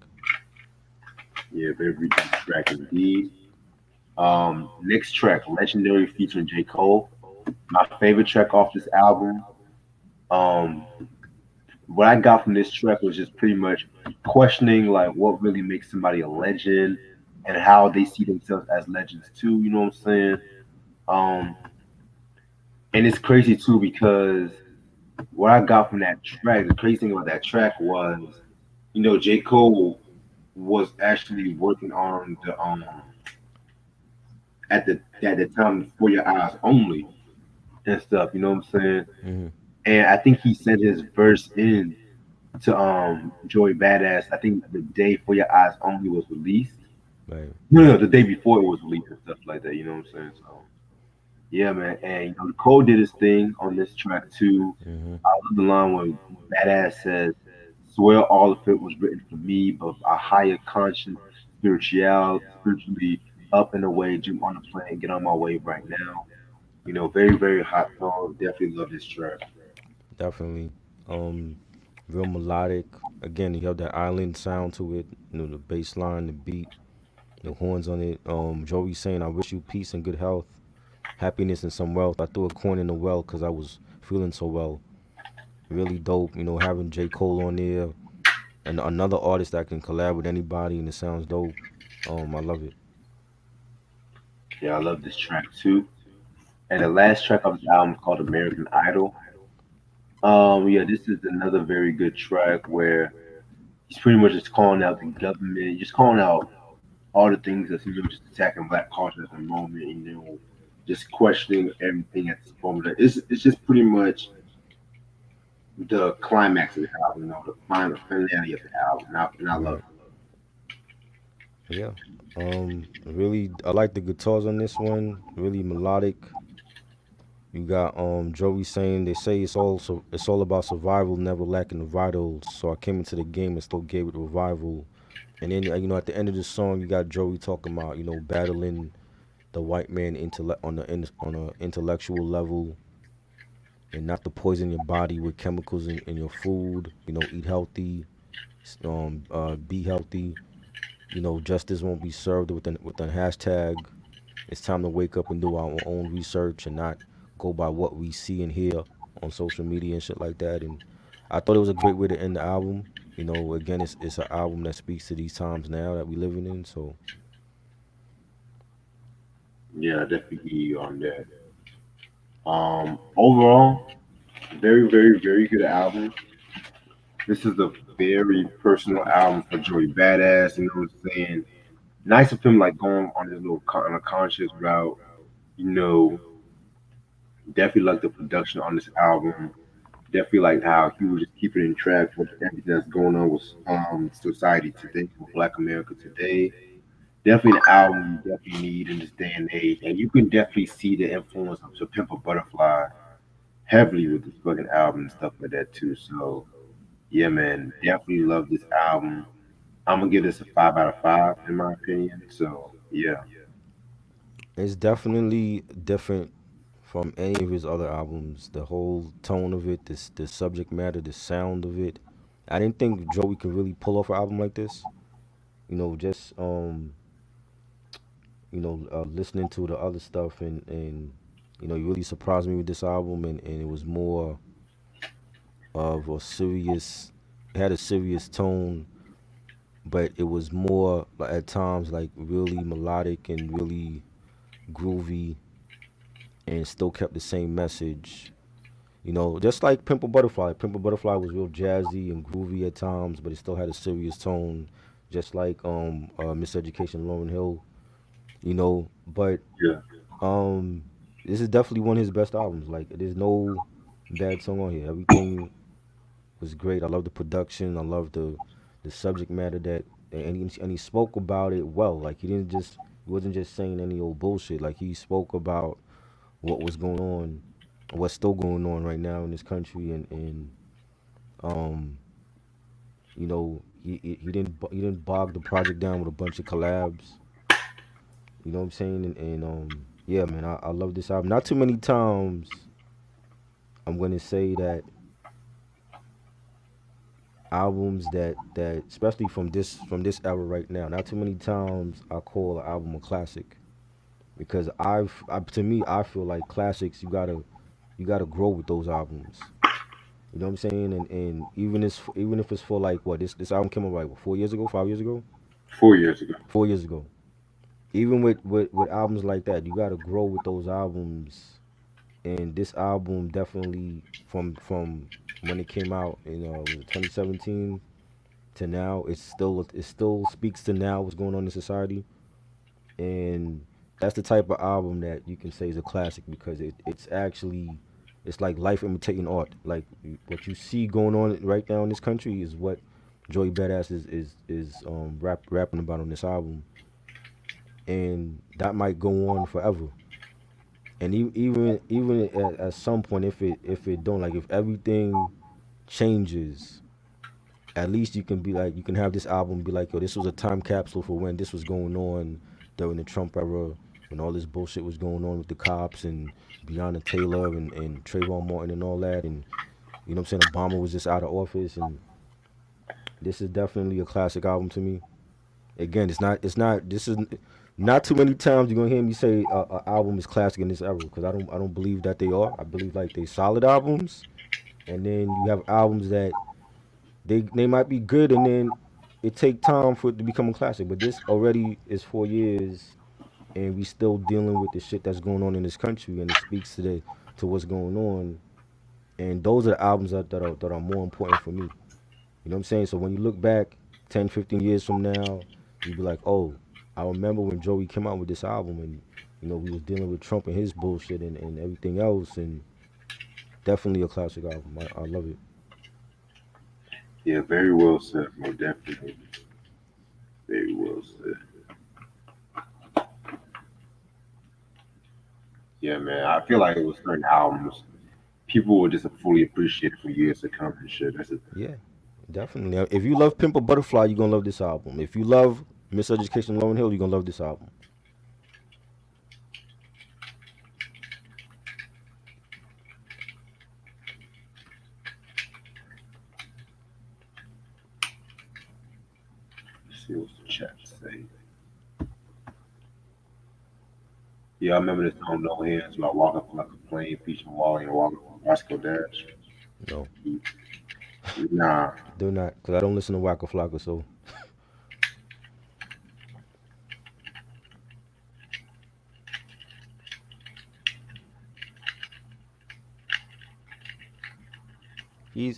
Yeah, very decent track indeed. Next track, Legendary featuring J. Cole. My favorite track off this album. Um, what I got from this track was just pretty much questioning like what really makes somebody a legend and how they see themselves as legends too. You know what I'm saying? Um, and it's crazy too because what I got from that track, the crazy thing about that track was, J. Cole was actually working on the at the time For Your Eyes Only and stuff. You know what I'm saying? Hmm. And I think he sent his verse in to Joey Badass. I think the day For Your Eyes Only was released. Right. No, no, the day before it was released and stuff like that. You know what I'm saying? So yeah, man. And Cole did his thing on this track too. Hmm. I love the line where Badass says, "Swear all of it was written for me, but a higher conscience, spiritually up and away. Jump on the plane, get on my way right now." Very, very hot song. Definitely love this track. Definitely. Um, Real melodic. Again, you have that island sound to it. The bass line, the beat, the horns on it. Joey saying, "I wish you peace and good health, happiness and some wealth. I threw a coin in the well because I was feeling so well." Really dope. Having J Cole on there and another artist that can collab with anybody and it sounds dope. I love it. Yeah, I love this track too. And the last track of this album is called American Idol. Yeah, this is another very good track where he's pretty much just calling out the government, just calling out all the things that's just attacking black culture at the moment. just questioning everything at this moment. It's just pretty much the climax of the album, the final finale of the album, and I love Right. Yeah. Really, I like the guitars on this one. Really melodic. You got Joey saying they say it's all about survival, never lacking the vitals. So I came into the game and still gave it revival. And then at the end of the song, you got Joey talking about battling the white man on a intellectual level, and not to poison your body with chemicals in your food. Eat healthy, be healthy. Justice won't be served with a hashtag. It's time to wake up and do our own research and not go by what we see and hear on social media and shit like that. And I thought it was a great way to end the album. Again, it's an album that speaks to these times now that we living in. So Yeah, I definitely hear you on that. Overall, very, very, very good album. This is a very personal album for Joey Badass. You know what I'm saying? Nice of him like going on this little on a conscious route. You know, definitely like the production on this album. Definitely like how he was just keeping in track with everything that's going on with society today, with Black America today. Definitely an album you definitely need in this day and age, and you can definitely see the influence of To Pimp a Butterfly heavily with this fucking album and stuff like that too. So yeah, man, definitely love this album. I'm gonna give this a 5 out of 5 in my opinion. So yeah, it's definitely different from any of his other albums. The whole tone of it, the subject matter, the sound of it. I didn't think Joey could really pull off an album like this. Just listening to the other stuff, and he really surprised me with this album, and it was more of a serious, it had a serious tone, but it was more like at times like really melodic and really groovy, and still kept the same message. Just like Pimple Butterfly. Pimple Butterfly was real jazzy and groovy at times, but it still had a serious tone, just like Miseducation Lauren Hill. But yeah, Um, this is definitely one of his best albums. Like, there's no bad song on here. Everything was great. I love the production. I love the subject matter and he spoke about it well. Like, he wasn't just saying any old bullshit. Like, he spoke about what was going on, what's still going on right now in this country, and um, he didn't bog the project down with a bunch of collabs. You know what I'm saying? And yeah, man, I love this album. Not too many times I'm gonna say that albums that especially from this era right now. Not too many times I call an album a classic because to me I feel like classics you gotta grow with those albums. You know what I'm saying? And even if it's for like what this album came out like what, 4 years ago, 5 years ago, 4 years ago. 4 years ago. Even with albums like that, you gotta grow with those albums. And this album definitely from when it came out in was it 2017 to now, it still speaks to now what's going on in society, and that's the type of album that you can say is a classic because it's like life imitating art. Like what you see going on right now in this country is what Joey Badass is rapping about on this album, and that might go on forever. And even at some point, if it don't, like if everything changes, at least you can be like, you can have this album be like, yo, this was a time capsule for when this was going on during the Trump era, when all this bullshit was going on with the cops and Breonna Taylor and Trayvon Martin and all that, and you know what I'm saying, Obama was just out of office, and this is definitely a classic album to me. Again, it's not this is not too many times you're gonna hear me say a album is classic in this era because I don't believe that they are. I believe like they solid albums, and then you have albums that they might be good, and then it take time for it to become a classic. But this already is 4 years, and we still dealing with the shit that's going on in this country, and it speaks to what's going on. And those are the albums that are more important for me. You know what I'm saying? So when you look back 10, 15 years from now, you'll be like, oh, I remember when Joey came out with this album, and We was dealing with Trump and his bullshit and everything else, and definitely a classic album. I love it. Yeah, very well said, bro. Definitely, very well said. Yeah, man. I feel like it was certain albums people will just fully appreciate it for years to come and shit. That's the thing. Yeah, definitely. If you love Pimp a Butterfly, you're gonna love this album. If you love Miseducation Lauryn Hill, you're gonna love this album. Let's see what the chat say. Yeah, I remember this song No Hands by Walk Up Like a Plane featuring Wally and Walker from Roscoe Dash. No, Nah, they're not, because I don't listen to Waka Flocka, so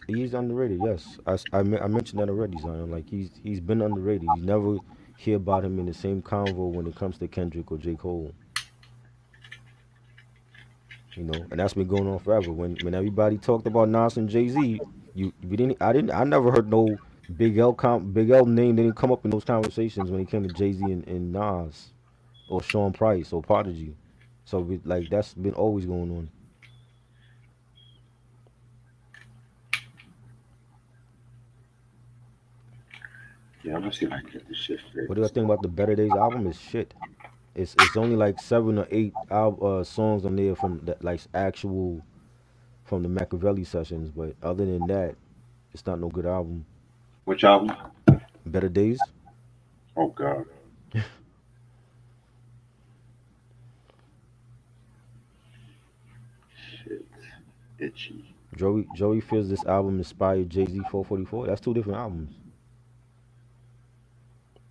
he's underrated. Yes, I mentioned that already, Zion. Like he's been underrated. You never hear about him in the same convo when it comes to Kendrick or J. Cole. And that's been going on forever. When everybody talked about Nas and Jay Z, we didn't I never heard no Big L name didn't come up in those conversations when it came to Jay Z and Nas or Sean Price or Prodigy. So like that's been always going on. yeah, I'm gonna see if I can get this shit What do I fixed. think about the Better Days album? Is shit. It's only like 7 or 8 songs on there from that like actual from the Machiavelli sessions, but other than that, it's not no good album. Which album? Better Days. Oh god, shit, itchy. Joey feels this album inspired Jay Z 444. That's two different albums.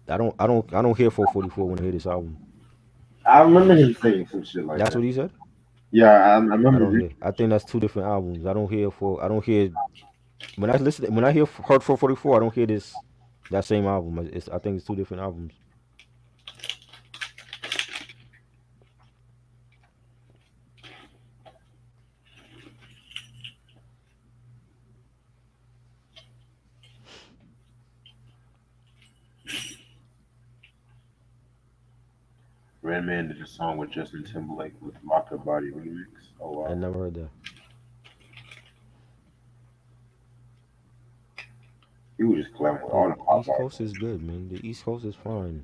I don't hear 444 when I hear this album. I remember him saying some shit like That's that. what he said. Yeah, I I remember don't reading. hear. I think that's two different albums. I don't hear when I hear heard 444. I don't hear this that same album. I think it's two different albums. Redman did a song with Justin Timberlake with Rocker Body remix. Oh I wow, never heard that. he was just clowning with all Yeah, the pop East Coast artists. is good, man. The East Coast is fine.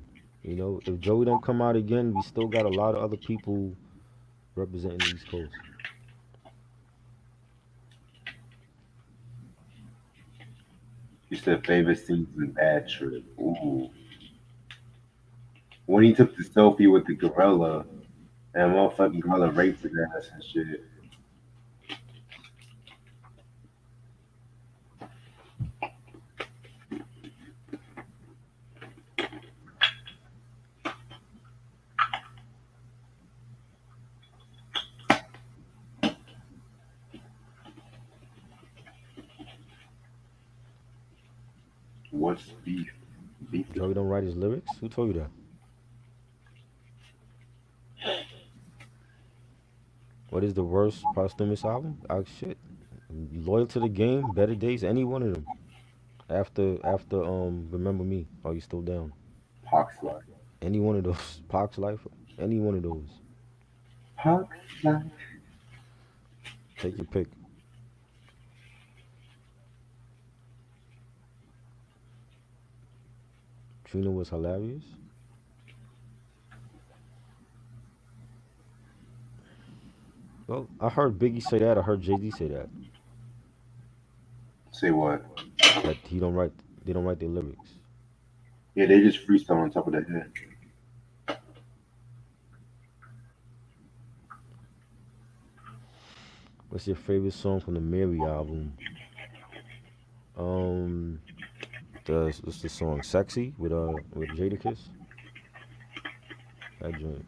If Joey don't come out again, we still got a lot of other people representing the East Coast. He said favorite scenes in Bad Trip. Ooh, when he took the selfie with the gorilla and motherfucking gorilla raped his ass and shit. What's beef? Beef is Joey don't write his lyrics. Who told you that? What is the worst posthumous album? Oh shit. Loyal to the Game, Better Days, any one of them. After Remember Me, Are You Still Down? Pox life. Any one of those. Park's Life, any one of those. Pox life. Take your pick. Trina was hilarious. Well, I heard Biggie say that. I heard Jay Z say that. Say what? That he don't write. They don't write their lyrics. Yeah, they just freestyle on top of their head. What's your favorite song from the Mary album? Um, what's the song? Sexy with Jadakiss. That joint.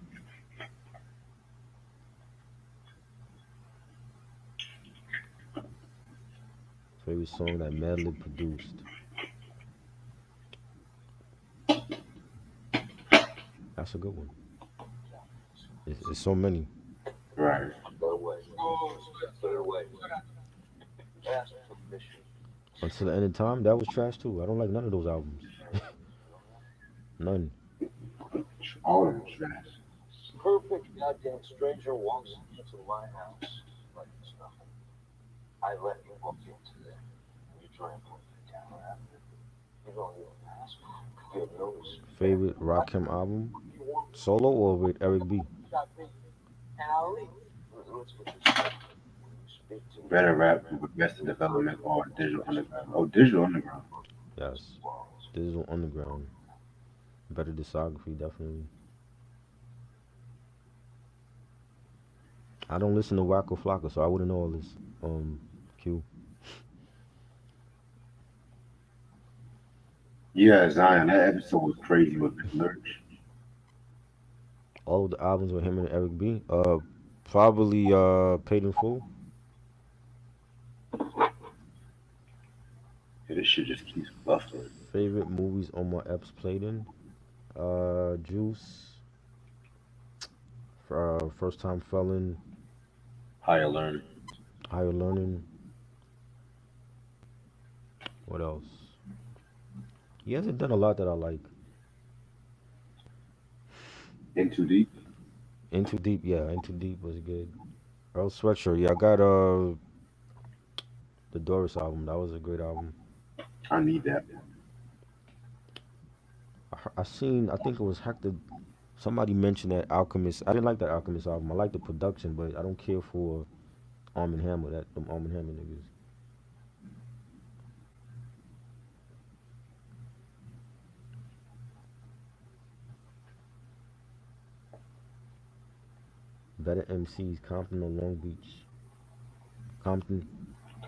Favorite song that Madlib produced. That's a good one. It's so many. Right. Until the end of time, that was trash too. I don't like none of those albums. None. All of them trash. Favorite Rakim album, solo or with Eric B? Better rap with best of development or digital underground. Oh, digital underground. Yes. Digital Underground. Better discography, definitely. I don't listen to Wacko Flocka, so I wouldn't know all this. Q. Yeah, Zion. That episode was crazy with Big Lurch. All of the albums with him and Eric B. Probably Paid in Full. Yeah, this shit just keeps buffering. Favorite movies Omar Epps played in. Juice. First Time Felon. Higher learning. Higher Learning. What else? He hasn't done a lot that I like. In too deep. Into Deep, yeah, Into Deep was good. Earl Sweatshirt, yeah, I got the Doris album. That was a great album. I need that. I seen, I think it was Hector. Somebody mentioned that Alchemist. I didn't like that Alchemist album. I like the production, but I don't care for Arm and Hammer. That them Arm and Hammer niggas. Better MCs, Compton or Long Beach. Compton.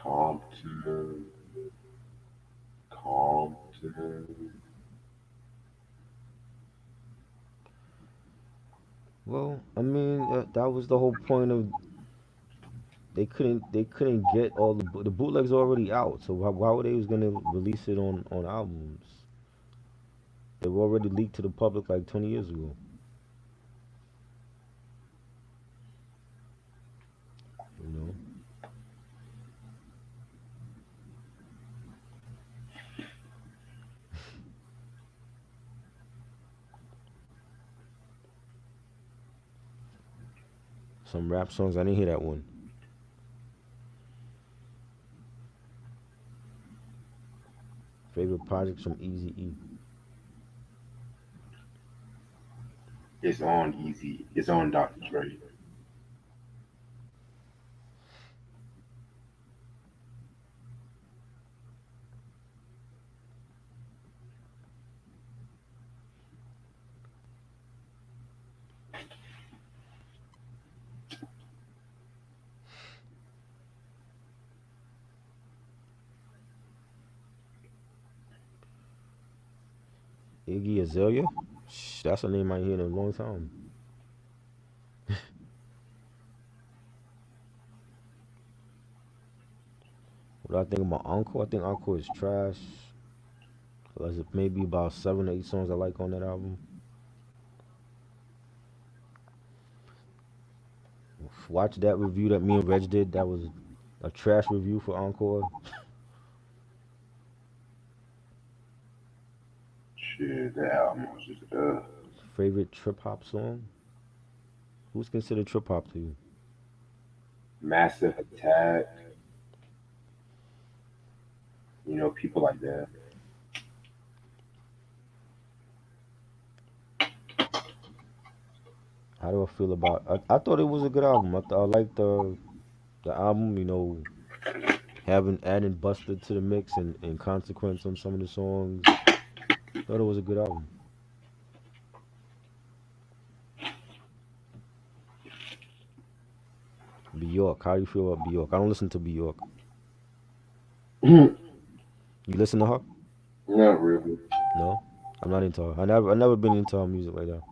Compton. Compton. Well, I mean, that was the whole point of they couldn't get all the bootlegs already out. So why were they was gonna release it on albums? They were already leaked to the public like 20 years ago. You know, some rap songs I didn't hear that one. Favorite projects from Easy E. It's on easy. It's on Dr. Dre. Iggy Azalea. That's a name I ain't heard in a long time. What do I think about Uncle? I think Uncle is trash. There's maybe about 7 or 8 songs I like on that album. Watch that review that me and Reg did. That was a trash review for Encore. Shit, that album was just Favorite trip hop song? Who's considered trip hop to you? massive attack. People like that. How do I feel about? I thought it was a good album. I liked the album. Having adding Buster to the mix and Consequence on some of the songs. Thought it was a good album. Bjork. How do you feel about Bjork? I don't listen to Bjork. Not You listen to her? really. No, I'm not into her. I never been into her music like that.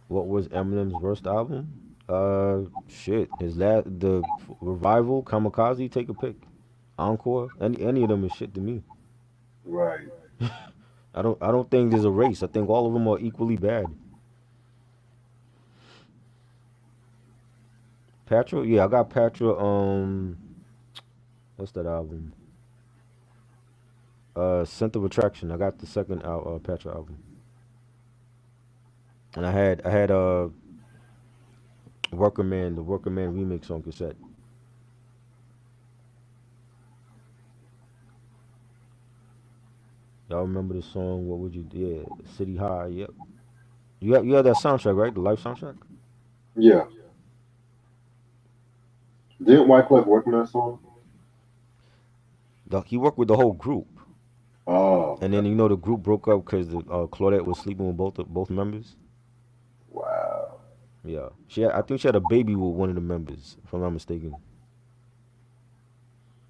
What was Eminem's worst album? Shit. His the Revival, Kamikaze. Take a pick. Encore. Any of them is shit to me. Right. I don't think there's a race. I think all of them are equally bad. Patra, yeah, I got Patra. What's that album? Center of Attraction. I got the second Patra album, and I had Worker Man, the Worker Man remix on cassette. Y'all remember the song? What would you? Yeah, City High. Yep. You had that soundtrack, right? The Life soundtrack. Yeah. Didn't Wyclef work on that song? He worked with the whole group, Oh, and then okay. the group broke up because the Claudette was sleeping with both members. Wow. Yeah, I think she had a baby with one of the members, if I'm not mistaken.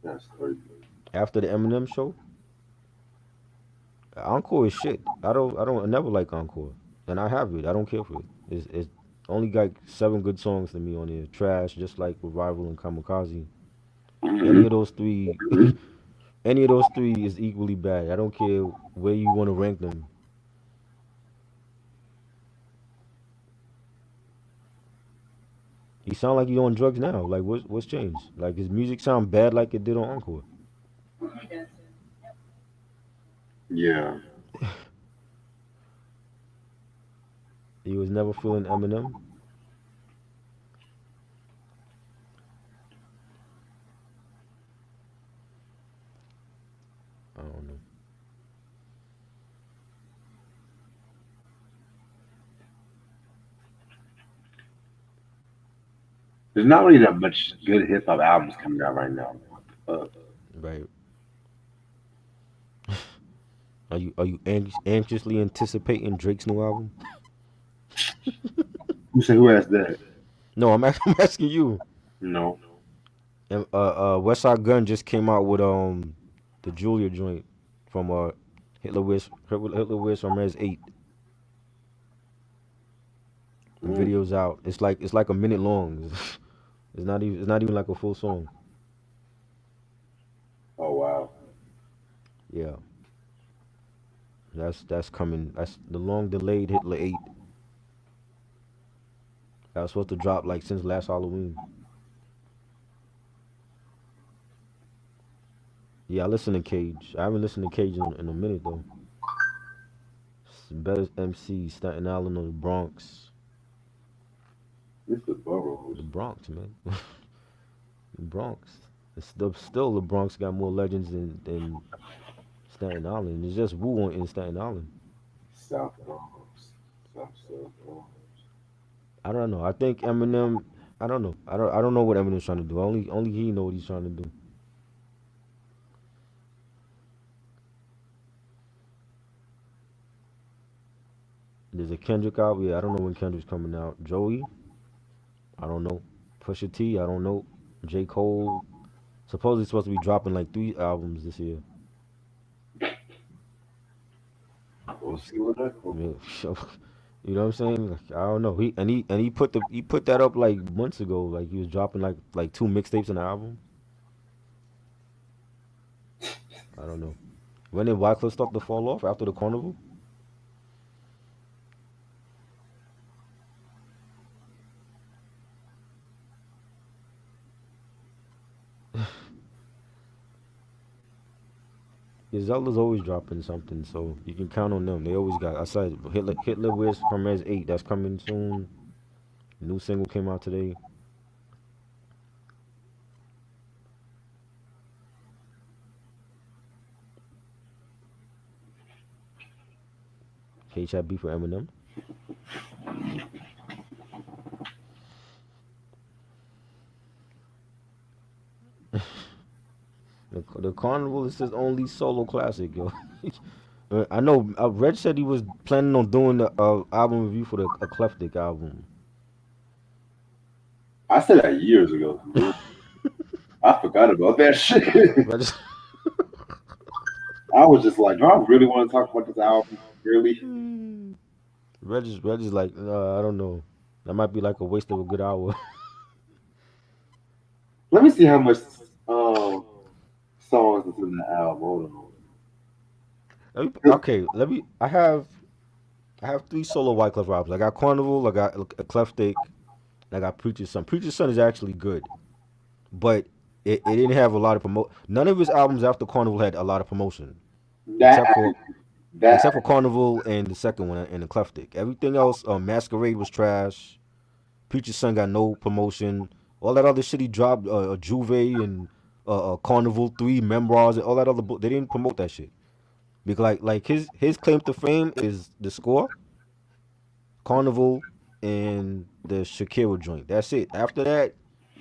That's crazy. After the Eminem show, Encore is shit. I never like Encore, and I have it. I don't care for it. It's only got seven good songs to me on there. Trash, just like Revival and Kamikaze. Any of Hmm. those three, any of those three is equally bad. I don't care where you want to rank them. He sound like he on drugs now. Like what's changed? Like his music sound bad like it did on Encore. Yeah. He was never feeling Eminem. I don't know. There's not really that much good hip hop albums coming out right now. Uh, Right? Are you anxiously anticipating Drake's new album? who said who asked that? No, I'm asking you. No. And West Side Gun just came out with the Julia joint from Hitler Wears from Res 8. The Mm. video's out. It's like a minute long. It's not even like a full song. Oh wow. Yeah, that's coming. That's the long delayed Hitler 8. That was supposed to drop like since last Halloween. Yeah, I listen to Cage. I haven't listened to Cage in a minute though. Better MC, Staten Island or the Bronx. It's the boroughs. The Bronx, man. The Bronx. Still the Bronx got more legends than Staten Island. It's just Wu in Staten Island. South Bronx. South Bronx. I don't know. I think Eminem. I don't know. I don't know what Eminem's trying to do. Only he know what he's trying to do. There's a Kendrick album. Yeah, I don't know when Kendrick's coming out. Joey. I don't know. Pusha T. I don't know. J Cole. Supposedly supposed to be dropping like 3 albums this year. We'll see what that I comes. mean, you know what I'm saying? Like, I don't know. He put that up like months ago. Like he was dropping like 2 mixtapes in an album. I don't know. When did Wyclef start to fall off after the carnival? Yeah, Zelda's always dropping something, so you can count on them. They always got. I said Hitler Wears from Res 8. That's coming soon. New single came out today. Cage had beef for Eminem. The carnival is his only solo classic, yo. I know. Reg said he was planning on doing the album review for the Eclectic album. I said that years ago, dude. I forgot about that shit. Reg, I was just like, do I really want to talk about this album? Really? Reg is like, I don't know. That might be like a waste of a good hour. Let me see how much um songs is in the album. Hold on. Okay, let me. I have three solo Wyclef albums. I got Carnival, I got Eclectic, and I got Preacher's Son. Preacher's Son is actually good, but it didn't have a lot of promote. None of his albums after Carnival had a lot of promotion, That except for that Carnival and the second one and Eclectic. Everything else, Masquerade was trash. Preacher's Son got no promotion. All that other shit he dropped, Juve and Carnival 3, Memoirs, and all that other book, they didn't promote that shit. Because his claim to fame is the score, Carnival, and the Shakira joint. That's it. After that,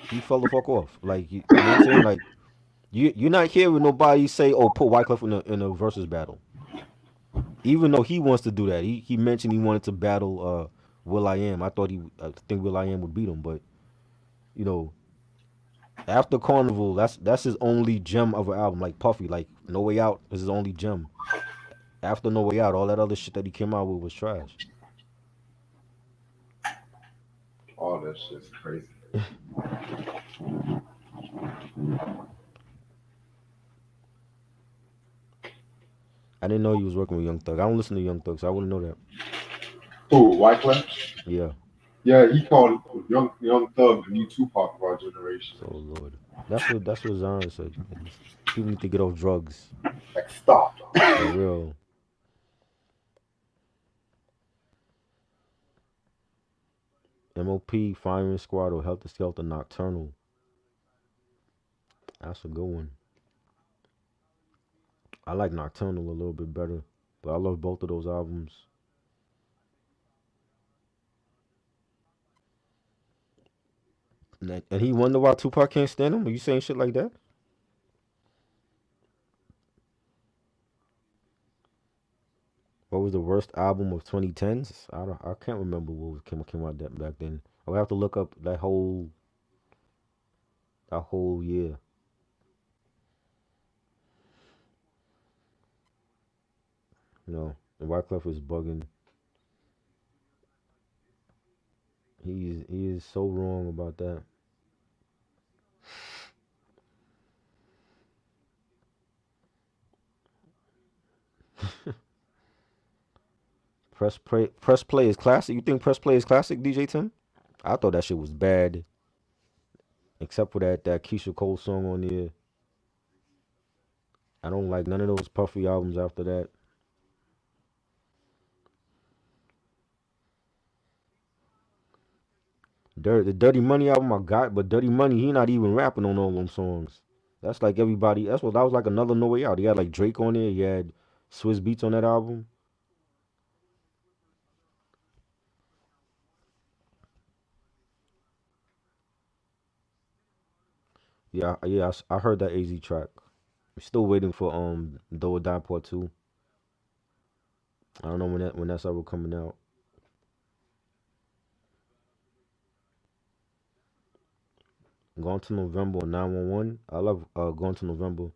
he fell the fuck off. Like you know what I'm saying? Like you're not hearing nobody say, "Oh, put Wyclef in a versus battle." Even though he wants to do that, he mentioned he wanted to battle Will I Am. I think Will I Am would beat him, but you know after Carnival, that's his only gem of an album. Like Puffy, like No Way Out is his only gem. After No Way Out, all that other shit that he came out with was trash. all that shit's crazy. I didn't know he was working with Young Thug. I don't listen to Young Thug, so I wouldn't know that. Who, Wyclef? Yeah. Yeah, he called Young Thug the new Tupac of our generation. So Lord, that's what Zion said. People need to get off drugs Like, stop. for real. MOP, Firing Squad, or Helter Skelter Nocturnal. That's a good one. I like Nocturnal a little bit better, but I love both of those albums. And he wonder why Tupac can't stand him. Are you saying shit like that? What was the worst album of 2010s? I can't remember what came out that back then. I would have to look up that whole year. You know, and Wyclef is bugging. He is so wrong about that. Press play is classic. You think press play is classic, DJ Tim? I thought that shit was bad, except for that Keisha Cole song on there. I don't like none of those Puffy albums after that. The Dirty Money album I got, but Dirty Money he not even rapping on all them songs. That's like everybody. That was like another No Way Out. He had like Drake on there. He had Swiss Beats on that album. Yeah, yeah, I heard that AZ track. Still waiting for Do or Die Part 2. I don't know when that's ever coming out. Going to November or 911. I love Going to November.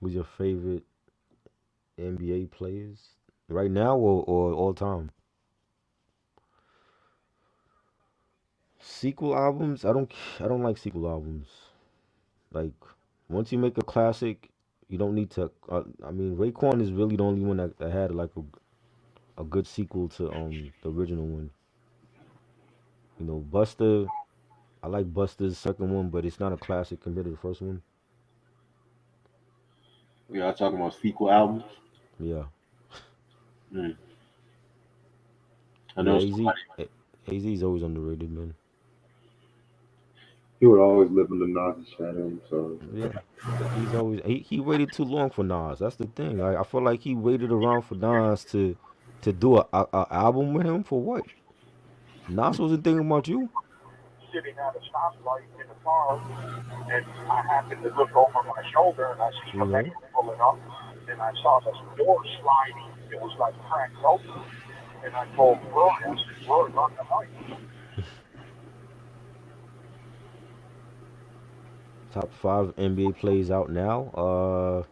Who's your favorite NBA players right now or all time? Sequel albums? I don't like sequel albums. Like once you make a classic, you don't need to. I mean, Raekwon is really the only one that had like a good sequel to the original one. You know, Buster. I like Buster's second one, but it's not a classic compared to the first one. We are talking about sequel albums. Yeah, Mm. I yeah. know Az somebody. Az is always underrated, man. He would always live in the Nas shadow. So Yeah, he's always he waited too long for Nas. That's the thing. I feel like he waited around for Nas to do a album with him for what? Nas wasn't thinking about you. Sitting at a stoplight in a car, and I happened to look over my shoulder, and I see You a know. man pulling up, and I saw the door sliding. It was like cracked open, and I told Roy, I said, Roy, run the light. Top five NBA plays out now.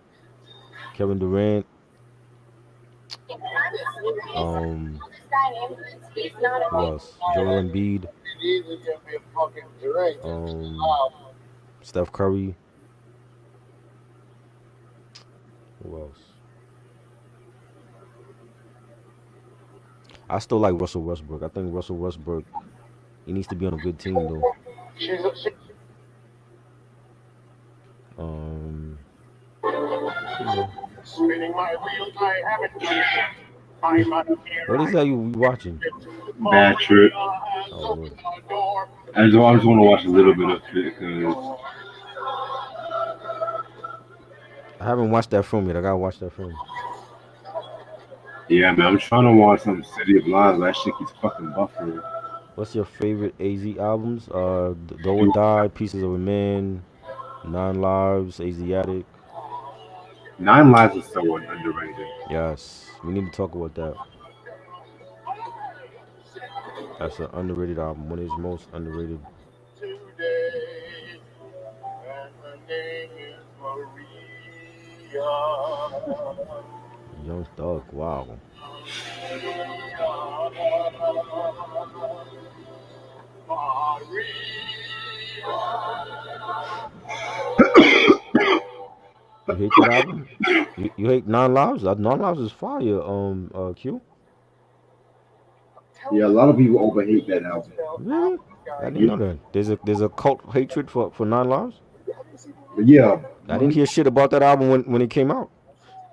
Kevin Durant. Um, who else? Joel Embiid. It easily can be a fucking drink. Um, Steph Curry. Who else? I still like Russell Westbrook. I think Russell Westbrook, he needs to be on a good team though. She's Um, you know, spinning my wheels. I haven't done it yet. I'm out of here. what is that you watching? Bad trip. Has Oh opened Lord, the door. I just want to watch a little bit of it because I haven't watched that film yet. I gotta watch that film. yeah, man, I'm trying to watch some City of Lies, but that shit keeps fucking buffering. What's your favorite AZ albums? Do or Die, Pieces of a Man, Nine Lives, Asiatic. Nine Lives is so underrated. Yes, we need to talk about that. That's an underrated album. One of his most underrated. Today, and the name is Maria. Young Thug. Wow. You hate that album? You hate Nine Lives? Nine Lives is fire. Q. Yeah, a lot of people overhate that album. Really? I didn't Yeah, know that. There's a cult hatred for Nine Lives. but yeah, I didn't hear shit about that album when it came out.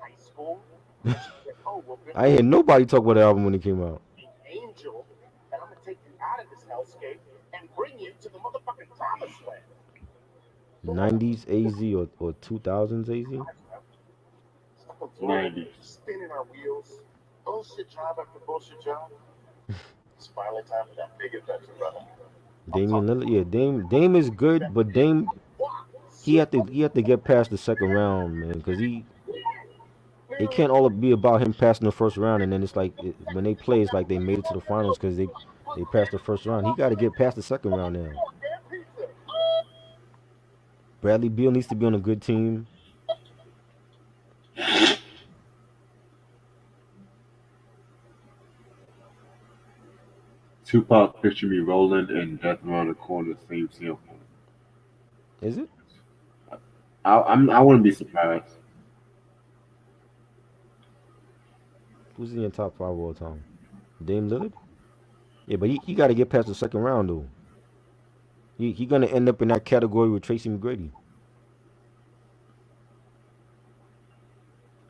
High school. Oh, well, I ain't hear nobody talk about the album when it came out. angel, and I'm gonna take you out of this hellscape and bring you to the motherfucking promised land. 90s AZ or 2000s AZ. Stop 90s. spinning our wheels. Bullshit job after bullshit job. It's finally time for that big adventure, brother. I'm Damian talking Lillard, yeah, Dame is good, but Dame he had to get past the second round, man, because it can't all be about him passing the first round, and then it's like when they play, it's like they made it to the finals because they passed the first round. He got to get past the second round now. Bradley Beal needs to be on a good team. Tupac, Picture Me Rolling, and Death Around the Corner, same sample. Is it? I wouldn't be surprised. Who's in your top five of all time? Dame Lillard? Yeah, but he got to get past the second round though. He gonna end up in that category with Tracy McGrady.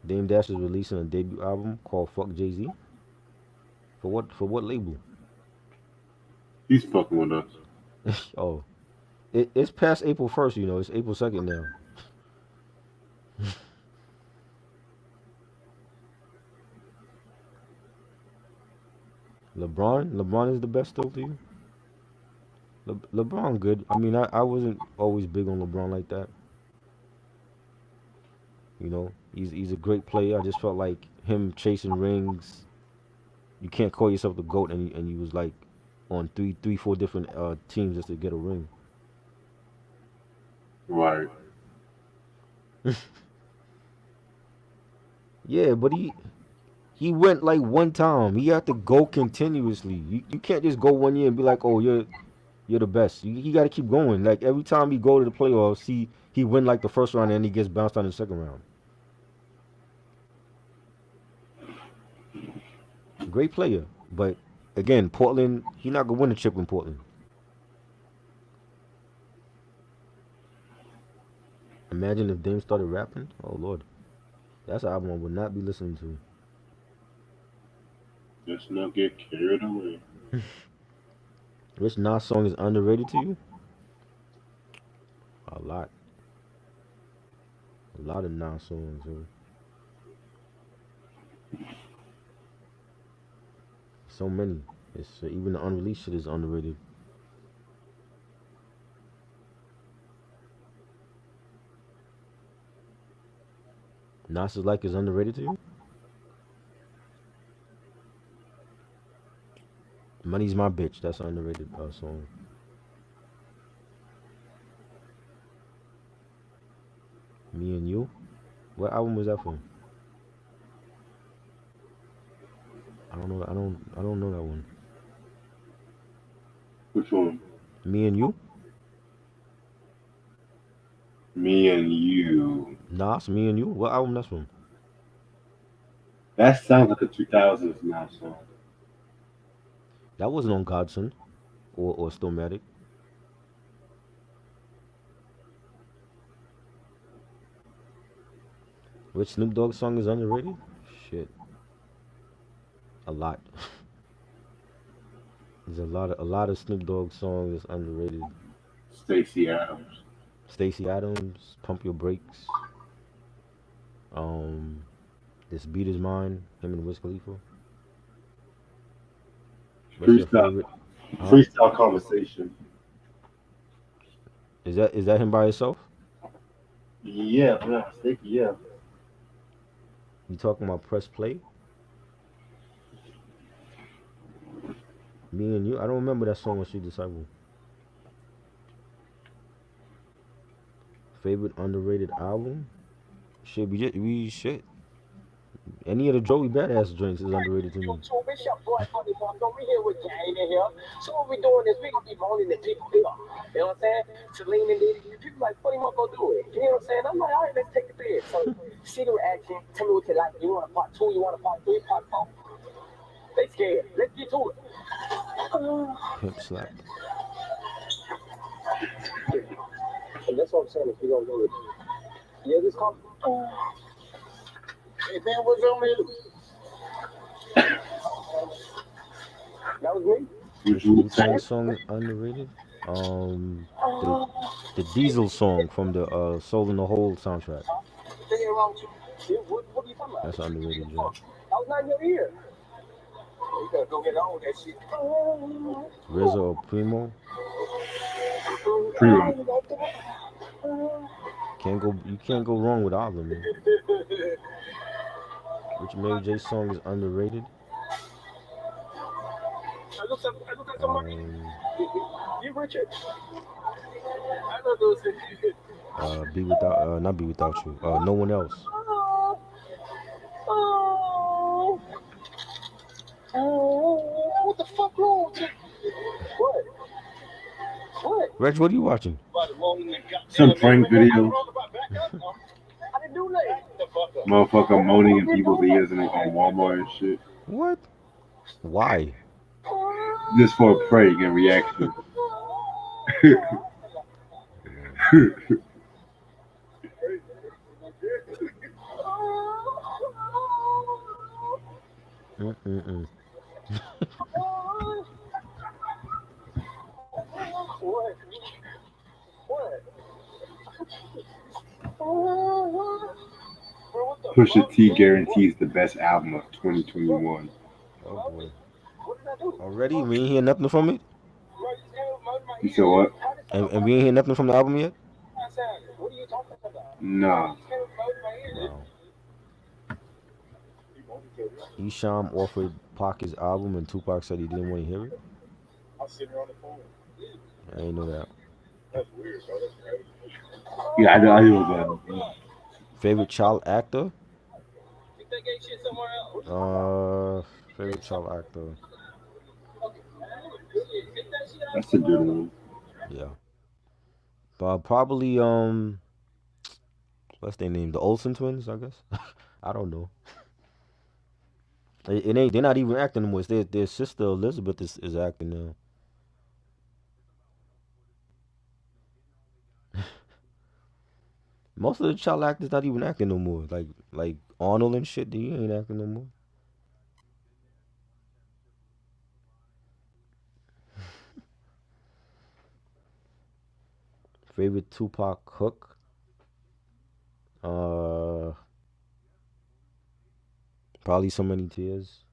Dame Dash is releasing a debut album called Fuck Jay Z. For what label? He's fucking with us. Oh, it's past April 1st. It's April 2nd now. LeBron is the best still to you. LeBron good. I mean, I wasn't always big on LeBron like that. He's a great player. I just felt like him chasing rings. You can't call yourself the goat, and you was like on three, four different teams just to get a ring. Right. Yeah, but he went like one time. He had to go continuously. You can't just go 1 year and be like, oh, you're the best. He got to keep going. Like every time he go to the playoffs, he win like the first round and he gets bounced out in the second round. Great player, but again, Portland, he not gonna win a chip in Portland. Imagine if Dame started rapping. Oh Lord, that's an album I would not be listening to. Let's not get carried away. Which Nas song is underrated to you? A lot, a lot of Nas songs. So many. It's even the unreleased shit is underrated. Nas is like is underrated to you. Money's my bitch. That's an underrated song. Me and you. What album was that from? I don't know. I don't know that one. Which one? Me and you. Me and You. Nah, it's me and you. What album that's from? That sounds like a 2000s now song. That wasn't on Godson or Stillmatic. Which Snoop Dogg song is underrated? Shit, a lot. There's a lot of Snoop Dogg songs that's underrated. Stacey Adams. Stacey Adams, Pump Your Brakes. Um, This Beat Is Mine. Him and Wiz Khalifa. What's your Freestyle, favorite? Huh? freestyle conversation. Is that him by himself? Yeah, yeah, Stacey, yeah. You talking about Press Play? Me and You. I don't remember that song on Street Disciple. Favorite underrated album? Shit, we shit. Any of the Joey Badass joints is underrated to me. So it's your boy Honey Bun. We here with Gang in here. So what we doing is we gonna be moaning at people here. You know what I'm saying? Celine and Diddy. People like, what do you want to go do it? You know what I'm saying? I'm like, all right, let's take the bid. So see the reaction. Tell me what you like. You want a part two? You want a part three? Part four? They scared. Let's get to it. Pimp slapped. And that's what I'm saying. If we gonna go with yeah, this call. Hey man, what's on me? That was me. Which Wu Tang song is underrated? The Diesel song from the Soul in the Hole soundtrack. What are you talking about? That's an underrated joint. I was not in your ear. You gotta go get on with that shit. RZA or Primo. Primo. You can't go wrong with all of them, man. Which Mary J song is underrated? Um, You Richard. I know those. Be Without, not Be Without You. No One Else. What the fuck wrong with you? What? What? Reg, what are you watching? Some prank video. I didn't do nothing. Motherfucker moaning in people's ears and on Walmart and shit. What? Why? Just for a prank and reaction. Mm-mm-mm. What? What? Bro, what the Pusha fuck? T guarantees the best album of 2021. Oh boy. What did I do? Already? We ain't hear nothing from it? You said what? And we ain't hear nothing from the album yet? What are you talking about? Nah. Wow. Esham offered Pac his album and Tupac said he didn't want to hear it? I'm sitting on the phone. I ain't know that. That's weird, bro. That's crazy. Yeah, I know that. Favorite child actor? Think they gave shit somewhere else? Favorite child actor. That's a good one. Yeah. But probably what's their name? The Olsen twins, I guess. I don't know. It ain't. They're not even acting anymore. It's their sister Elizabeth is acting now. Most of the child actors not even acting no more. Like Arnold and shit. He ain't acting no more. Favorite Tupac hook. Uh, Probably So Many Tears.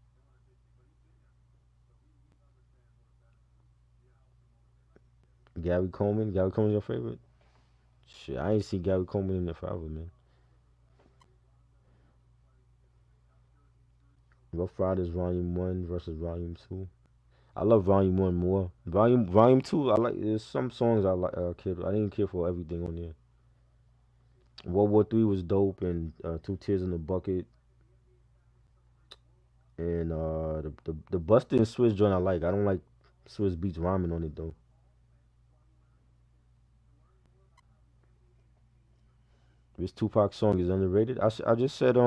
Gary Coleman. Gary Coleman's your favorite. Shit, I ain't seen Gary Coleman in the forever, man. Rough Riders Volume One versus Volume Two. I love Volume One more. Volume Two, I like. There's some songs I like. I didn't care for everything on there. World War III was dope, and Two Tears in the Bucket, and the Buster and Swiss joint I like. I don't like Swiss Beats rhyming on it though. This Tupac song is underrated. I just said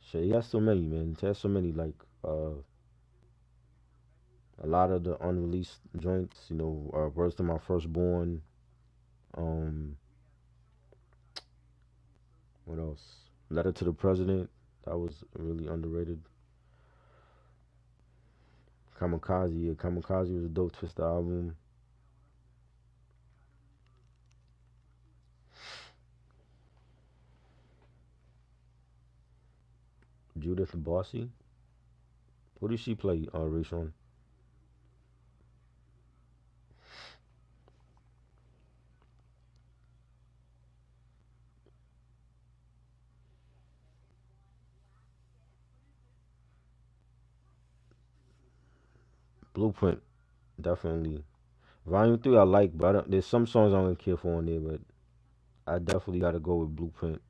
shit. He has so many, man. He has so many a lot of the unreleased joints. Words to My Firstborn. Um, what else? Letter to the President. That was really underrated. Kamikaze. Yeah, Kamikaze was a dope Twista album. Judith Bossy. What did she play? Rayshon. Blueprint. Definitely. Volume 3 I like, but there's some songs I don't care for on there, but I definitely got to go with Blueprint.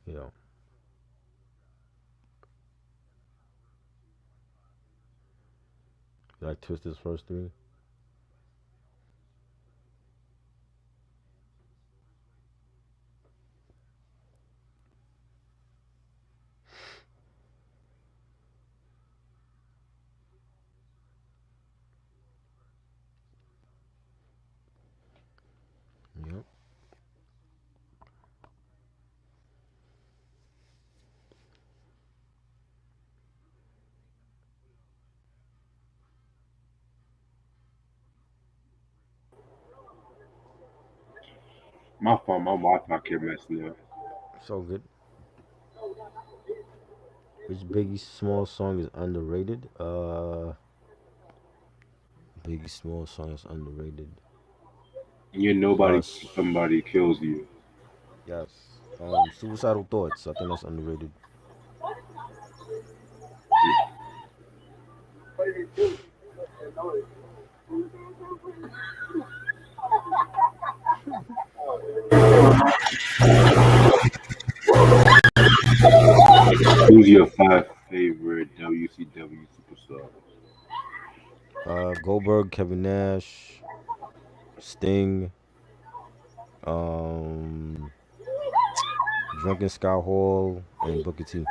Yeah. You like Twister's first three? Yep. My phone, my Wi-Fi kept messing up. So good. Which Biggie Small song is underrated? Biggie Small song is underrated. You're nobody till S- somebody kills you. yes. Suicidal Thoughts. I think that's underrated. Who's your five favorite WCW superstars? Goldberg, Kevin Nash, Sting, um, Drunken Scott Hall, and Booker T.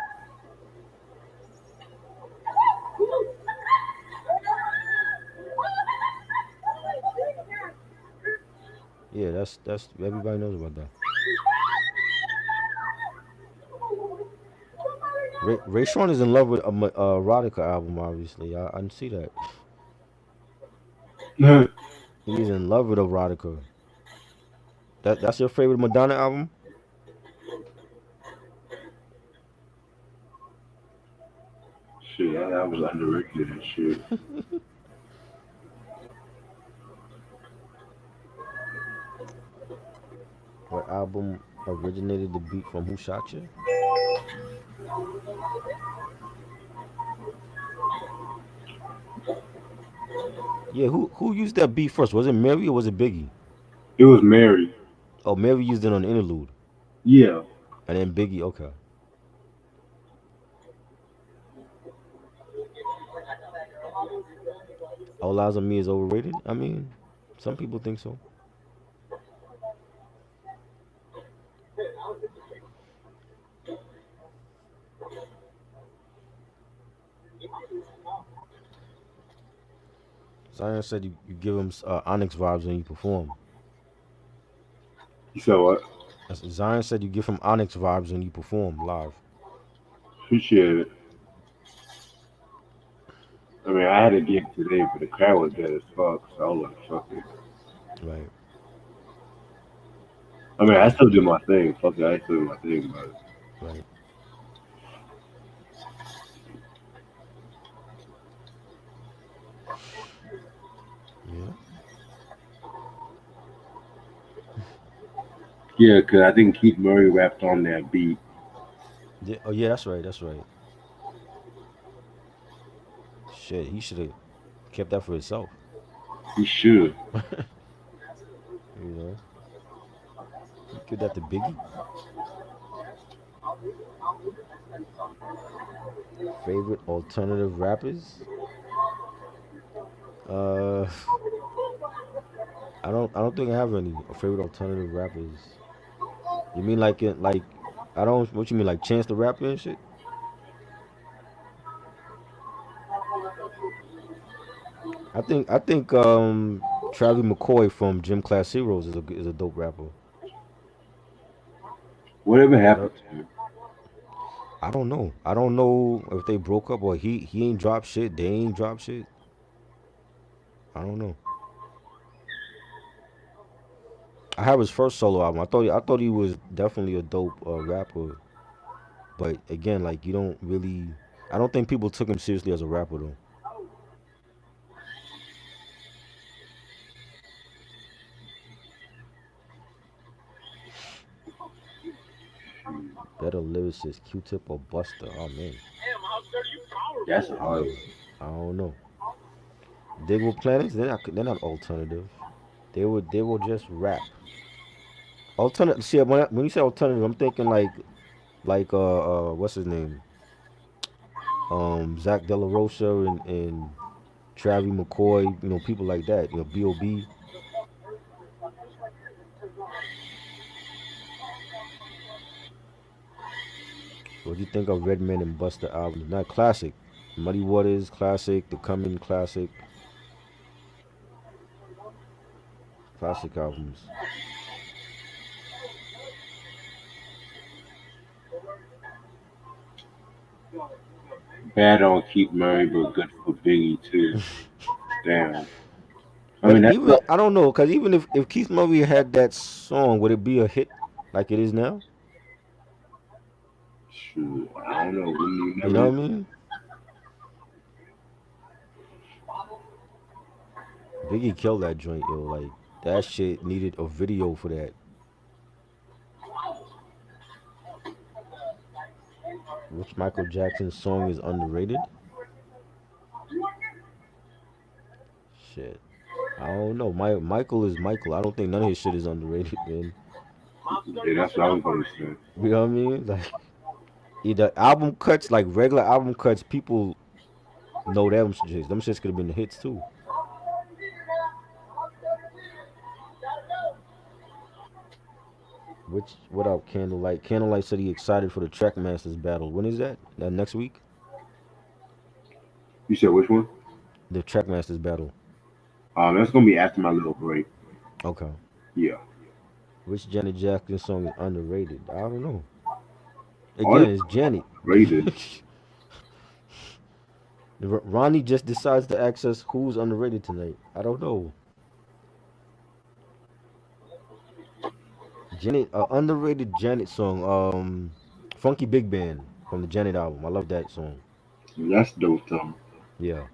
Yeah, that's everybody knows about that. Ray Sean is in love with a Erotica album. Obviously, I see that. He is in love with Erotica. That's your favorite Madonna album? Shit, that was underrated and shit. What album originated the beat from Who Shot You? Yeah, who used that beat first? Was it Mary or was it Biggie? It was Mary. Oh, Mary used it on the interlude, Yeah. and then Biggie. Okay. All Eyes on Me is overrated. I mean, some people think so. Zion said you give him Onyx vibes when you perform. You said what? Zion said you give him Onyx vibes when you perform live. Appreciate it. I mean, I had a gig today, but the crowd was dead as fuck, so I was like, fuck it. Right. I mean, I still do my thing. Fuck it, I still do my thing, but Right. Yeah. yeah, because I think Keith Murray rapped on that beat. Yeah. Oh yeah, that's right. That's right. Shit, he should have kept that for himself. He should. You know, he give that to Biggie. Favorite alternative rappers? Uh, I don't think I have any favorite alternative rappers. You mean like it like I don't what you mean like Chance the Rapper and shit? I think Travis McCoy from Gym Class Heroes is a dope rapper. Whatever But happened to him? I don't know. I don't know if they broke up or he ain't drop shit. They ain't drop shit. I don't know. I have his first solo album. I thought he was definitely a dope rapper. But again, like you don't really. I don't think people took him seriously as a rapper though. Better lyricist, Q-Tip or Buster? Oh man, That's a hard one. I don't know. Digable Planets? They're not alternative. They were just rap. Alternative. See, when you say alternative, I'm thinking like what's his name? Zach De La Rocha and Travis McCoy. People like that. B.O.B. What do you think of Redman and Buster albums? Not classic. Muddy Waters classic. The Coming classic. Classic albums. Bad on Keith Murray, but good for Biggie too. Damn. I mean, But that's even not I don't know, cause even if Keith Murray had that song, would it be a hit like it is now? true. I don't know. You You never know know. what I mean? Biggie killed that joint, yo. Like that shit needed a video for that. Which Michael Jackson song is underrated? Shit. I don't know. Michael is Michael. I don't think none of his shit is underrated, man. Yeah, that's what I was gonna say. You know what I mean? Like either album cuts, like regular album cuts, people know them shits. Them shits could have been the hits too. Which what up, Candlelight? Candlelight said he excited for the Trackmasters battle. When is that? That next week? You said which one? The Trackmasters battle. That's gonna be after my little break. Okay. Yeah. Which Janet Jackson song is underrated? I don't know. All Again, the it's Janet. rated. Ronnie just decides to ask us who's underrated tonight. I don't know. Janet, underrated Janet song. Funky Big Band from the Janet album. I love that song. That's dope though. Yeah,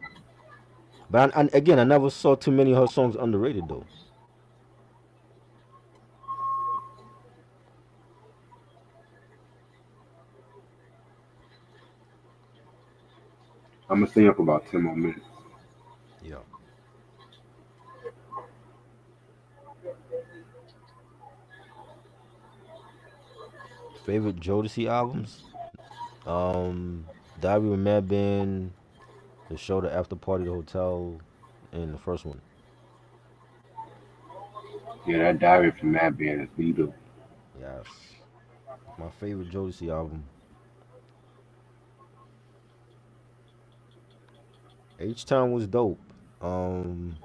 but again, I never saw too many of her songs underrated though. I'm gonna stay up about 10 more minutes. Yeah. Favorite Jodeci albums? Diary of a Madman, The Show, The After Party, The Hotel, and the first one. Yeah, that diary from that band is lethal. Yes, my favorite Jodeci album. H Town was dope.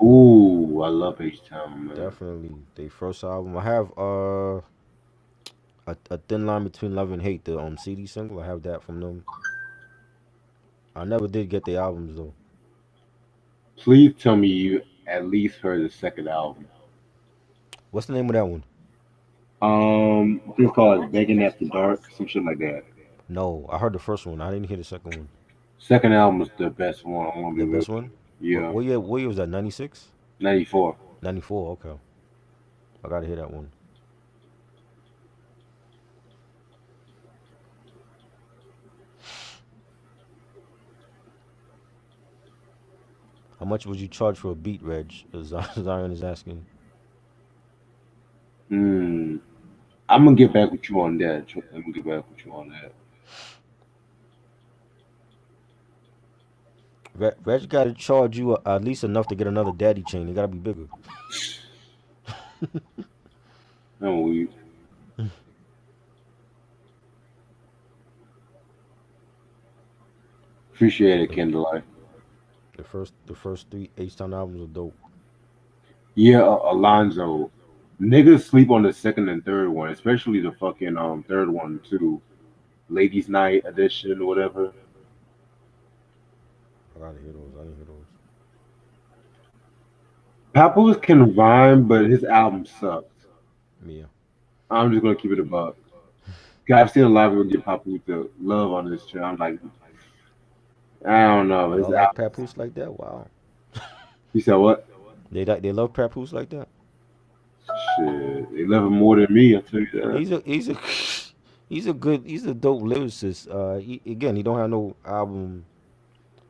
Ooh, I love H Town, man. Definitely their first album. I have a Thin Line Between Love and Hate, the CD single. I have that from them. I never did get the albums though. Please tell me you at least heard the second album. What's the name of that one? I think it's called Begging After Dark, some shit like that. No, I heard the first one. I didn't hear the second one. Second album is the best one. I want to The be real best with one? you. Yeah, What year was that? 96? 94. 94, okay. I gotta hear that one. How much would you charge for a beat, Reg? Zion is asking. Hmm. I'm gonna get back with you on that. I'm gonna get back with you on that. Reg got to charge you at least enough to get another daddy chain. It got to be bigger. I'm weak. Appreciate it, The, Candlelight. the first three H-Town albums are dope. Yeah, Alonzo. Niggas sleep on the second and third one, especially the fucking third one too. Ladies' Night edition or whatever. I gotta hear those. I didn't hear those. Papoose can rhyme, but his album sucks. Yeah. I'm just gonna keep it a buck. I've seen a lot of people give Papoose the love on this shit. I'm like, I don't know. His Y'all like album. Papoose like that? Wow. He said what? They love Papoose like that. Shit, they love him more than me. I tell you that. He's a he's a dope lyricist. Again, he don't have no album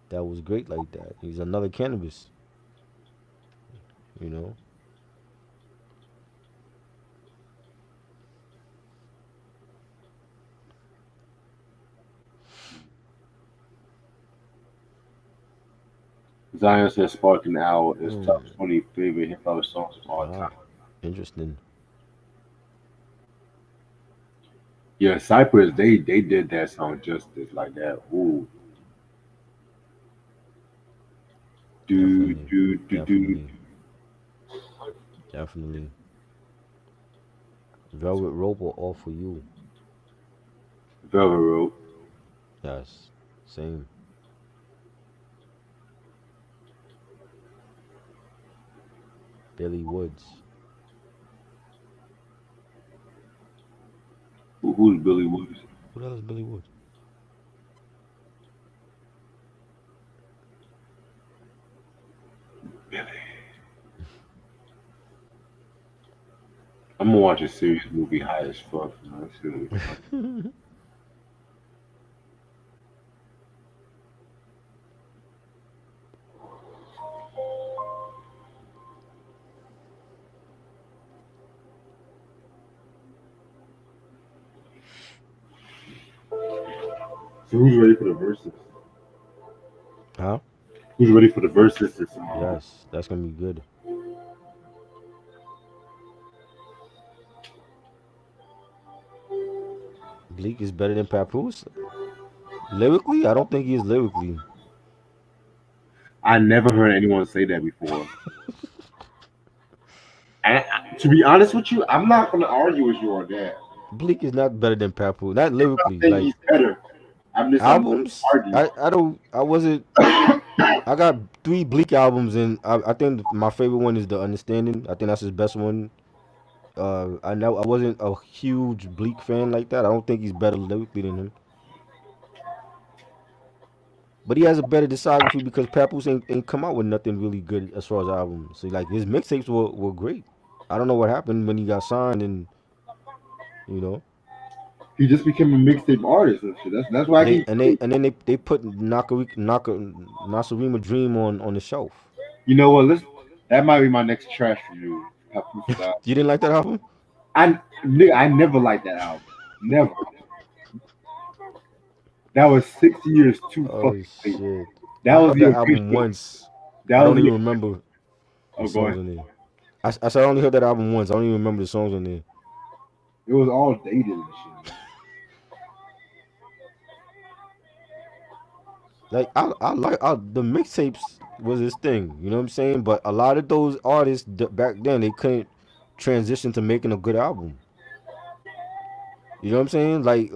that was great like that. He's another cannabis. You know. Zion says "Sparking Owl" is top Hmm. 20 favorite hip hop songs of all Ah, time. interesting. Yeah, Cypress, they did that song justice like that. Ooh, do Definitely. do do do. Definitely. Definitely. Velvet Rope or All for You. Velvet Rope. Yes. Same. Billy Woods. Who's Billy Woods? Who the hell is Billy Woods? I'm gonna watch a serious movie high as fuck. Man. That's gonna be fun. So who's ready for the verses? Huh? Who's ready for the verses this Yes. That's gonna be good. Bleak is better than Papoose? Lyrically? I don't think he is lyrically. I never heard anyone say that before. And to be honest with you, I'm not gonna argue with you on that. Bleak is not better than Papoose. Not I'm lyrically. saying Like he's better. I'm not albums, argue. I don't I wasn't I got three Bleak albums and I think my favorite one is The Understanding. I think that's his best one. I know I wasn't a huge Bleak fan like that. I don't think he's better lyrically than him. But he has a better discography because Papoose ain't come out with nothing really good as far as albums. So like his mixtapes were great. I don't know what happened when he got signed and you know He just became a mixtape artist and shit. That's why I keep saying, and then they put Nasarima Dream on the shelf. you know what? That might be my next trash review. Papoose album. You didn't like that album? I never liked that album. Never. That was 6 years too Oh fucking late. shit! That I was heard the that album official. once. That I was don't the even remember the oh go songs ahead. on there. I said I only heard that album once. I don't even remember the songs on there. It was all dated and shit. Like the mixtapes was his thing. You know what I'm saying? But a lot of those artists back then they couldn't transition to making a good album. You know what I'm saying? Like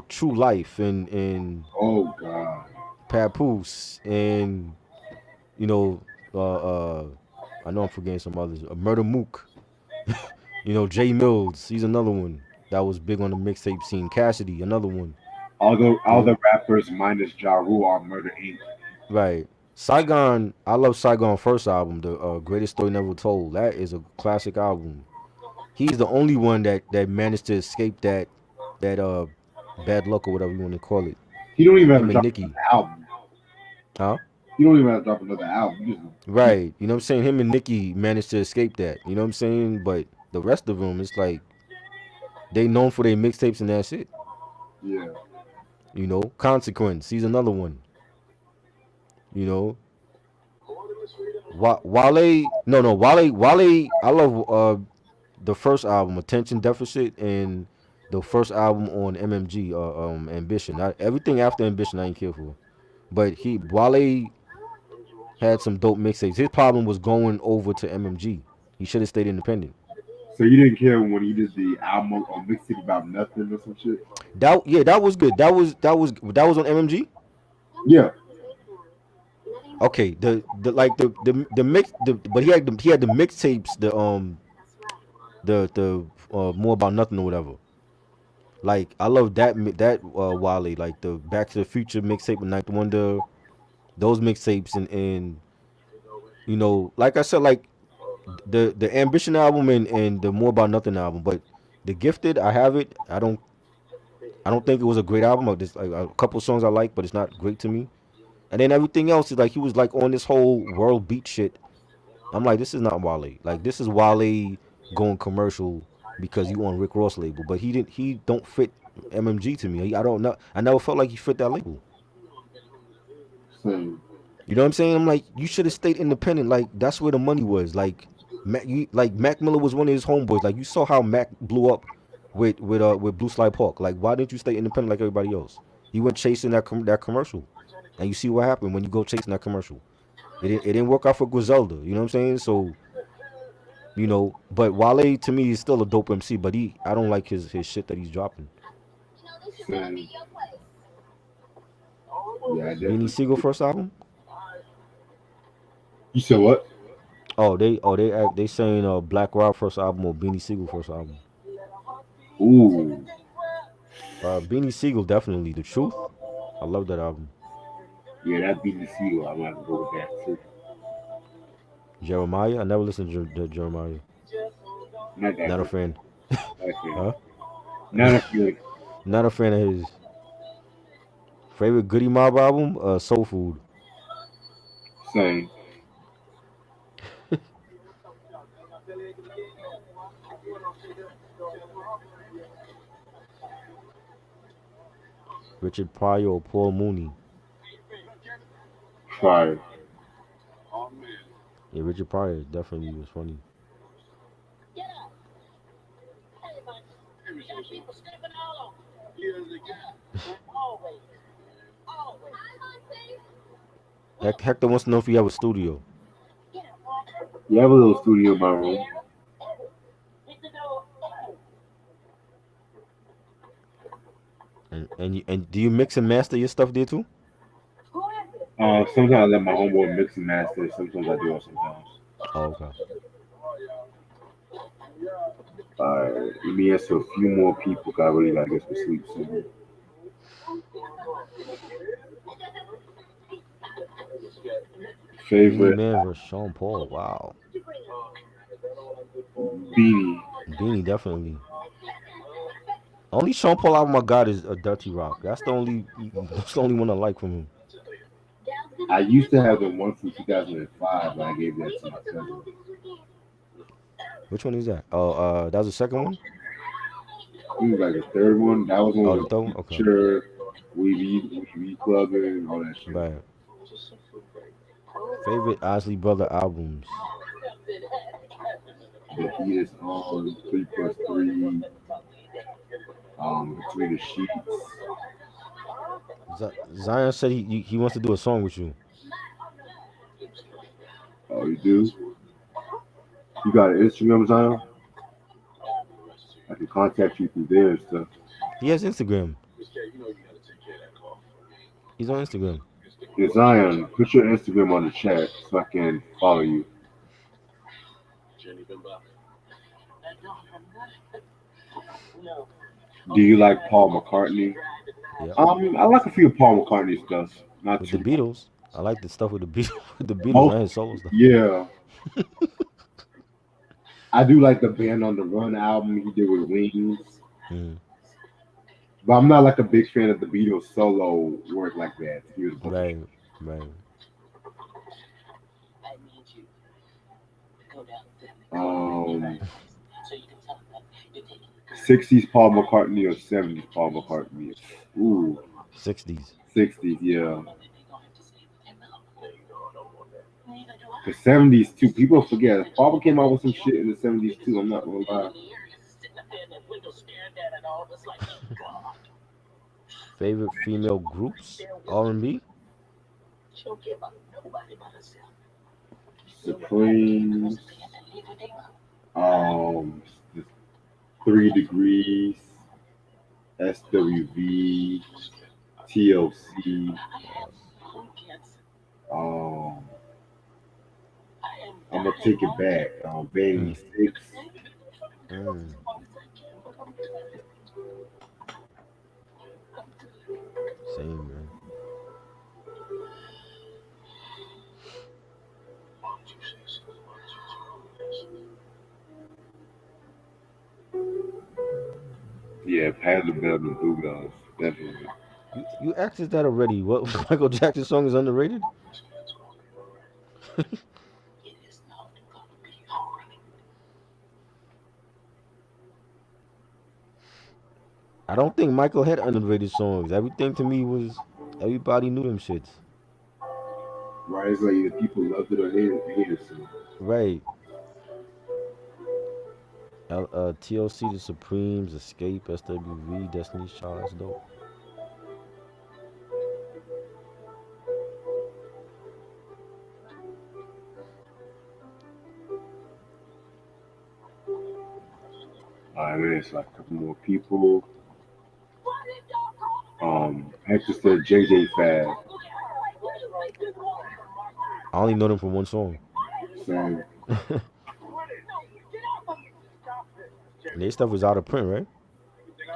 True Life and Oh god. Papoose and you know I know I'm forgetting some others. Murder Mook. Jay Mills. He's another one that was big on the mixtape scene. Cassidy, another one. You All know, the rappers minus Ja Rule are Murder Inc. right? Saigon. I love Saigon first album, the Greatest Story Never Told. That is a classic album. He's the only one that managed to escape that bad luck or whatever you want to call it. He don't even have to Him and drop another Nicki, album. huh? He don't even have to drop another album. Just Right. You know what I'm saying? Him and Nicki managed to escape that. You know what I'm saying? But the rest of them, it's like They known for their mixtapes and that's it. Yeah. You know, Consequence. He's another one. You know, Wale. No, no, Wale. I love the first album, Attention Deficit, and the first album on MMG, Ambition. Everything after Ambition, I ain't care for. But Wale had some dope mixtapes. His problem was going over to MMG. He should have stayed independent. So you didn't care when he did the album or mixtape about nothing or some shit? That was good. That was on MMG. Yeah. Okay, the like the mix but he had the mixtapes, the more about nothing or whatever. Like I love that Wale, like the Back to the Future mixtape with Ninth Wonder, those mixtapes, and like I said, like the Ambition album and the More About Nothing album. But the Gifted, I have it. I don't think it was a great album. There's like a couple songs I like, but it's not great to me. And then everything else is like he was like on this whole world beat shit. I'm like, this is not Wale. Like this is Wale going commercial because you on Rick Ross label, but he don't fit MMG to me. I don't know. I never felt like he fit that label. Same. You know what I'm saying? I'm like, you should have stayed independent. Like that's where the money was. Like Mac Miller was one of his homeboys. Like you saw how Mac blew up with Blue Slide Park. Like why didn't you stay independent like everybody else? You went chasing that commercial, and you see what happened when you go chasing that commercial. It didn't work out for Griselda. You know what I'm saying? So but Wale to me is still a dope MC. But I don't like his shit that he's dropping. Same. Yeah, I Beanie definitely. Siegel first album. You said what? They saying Black Rob first album or Beanie Siegel first album. Ooh. Beanie Siegel definitely the truth. I love that album. Yeah, that beat the seal. I'm gonna go with that too. Jeremiah. I never listened to Jeremiah. Not that Not a good. fan. Okay. Huh? Not a feeling. Not a fan of his. Favorite Goody Mob album? Soul Food. Same. Richard Pryor or Paul Mooney. Fire. Yeah, Richard Pryor definitely was funny. Hector wants to know if you have a studio. You have a little studio in my room. And do you mix and master your stuff there too? Sometimes I let my homeboy mix and master. Sometimes I do it sometimes. Oh, okay. Let me answer a few more people 'cause I really gotta get some sleep soon. Beanie Favorite Man versus Sean Paul. Wow. Beanie. Beanie definitely. Only Sean Paul album I got is a Dirty Rock. That's the only one I like from him. I used to have the one from 2005, but I gave that to my cousin. Which one is that? Oh, that was the second one. He was like the third one. That was one Oh, the with third one. Okay. Future, we clubbing, all that shit. Right. Favorite Osley Brother albums. The heat is on 3+3. Between the sheets. Zion said he wants to do a song with you. Oh, you do? You got an Instagram, Zion? I can contact you through there and stuff. He has Instagram. He's on Instagram. Yeah, Zion, put your Instagram on the chat so I can follow you. Do you like Paul McCartney? Yep. I like a few Paul McCartney stuff. Not With the too much. Beatles, I like the stuff with the Beatles. With the Beatles, Most, I his solo stuff. yeah. I do like the Band on the Run album he did with Wings. Mm, But I'm not like a big fan of the Beatles solo work like that. He was right, right. um 60s Paul McCartney or 70s Paul McCartney? Ooh, 60s. 60s, yeah. There you go. No more that. The 70s too. People forget. Paul came out with some shit in the 70s too. I'm not gonna lie. Sitting up there in that window staring down at all this like, God, Favorite female groups? R&B. she don't care about nobody but herself. Supreme, um, the 3 Degrees, SWV, TLC. Yes. Um, I'm gonna take it back. Vanity Mm. Six. Mm. Same, man. Yeah, Patti LaBelle and Blue Guns, definitely. You asked us that already. What Michael Jackson song is underrated? It is not gonna be hard. I don't think Michael had underrated songs. Everything to me was everybody knew them shits. Right? It's like either people loved it or hated it. So, Right. TLC, The Supremes, Escape, SWV, Destiny's Child. That's dope. I mean, it's like a couple more people. Hector said JJ Fad. I only know them from one song. Same. And their stuff was out of print, right?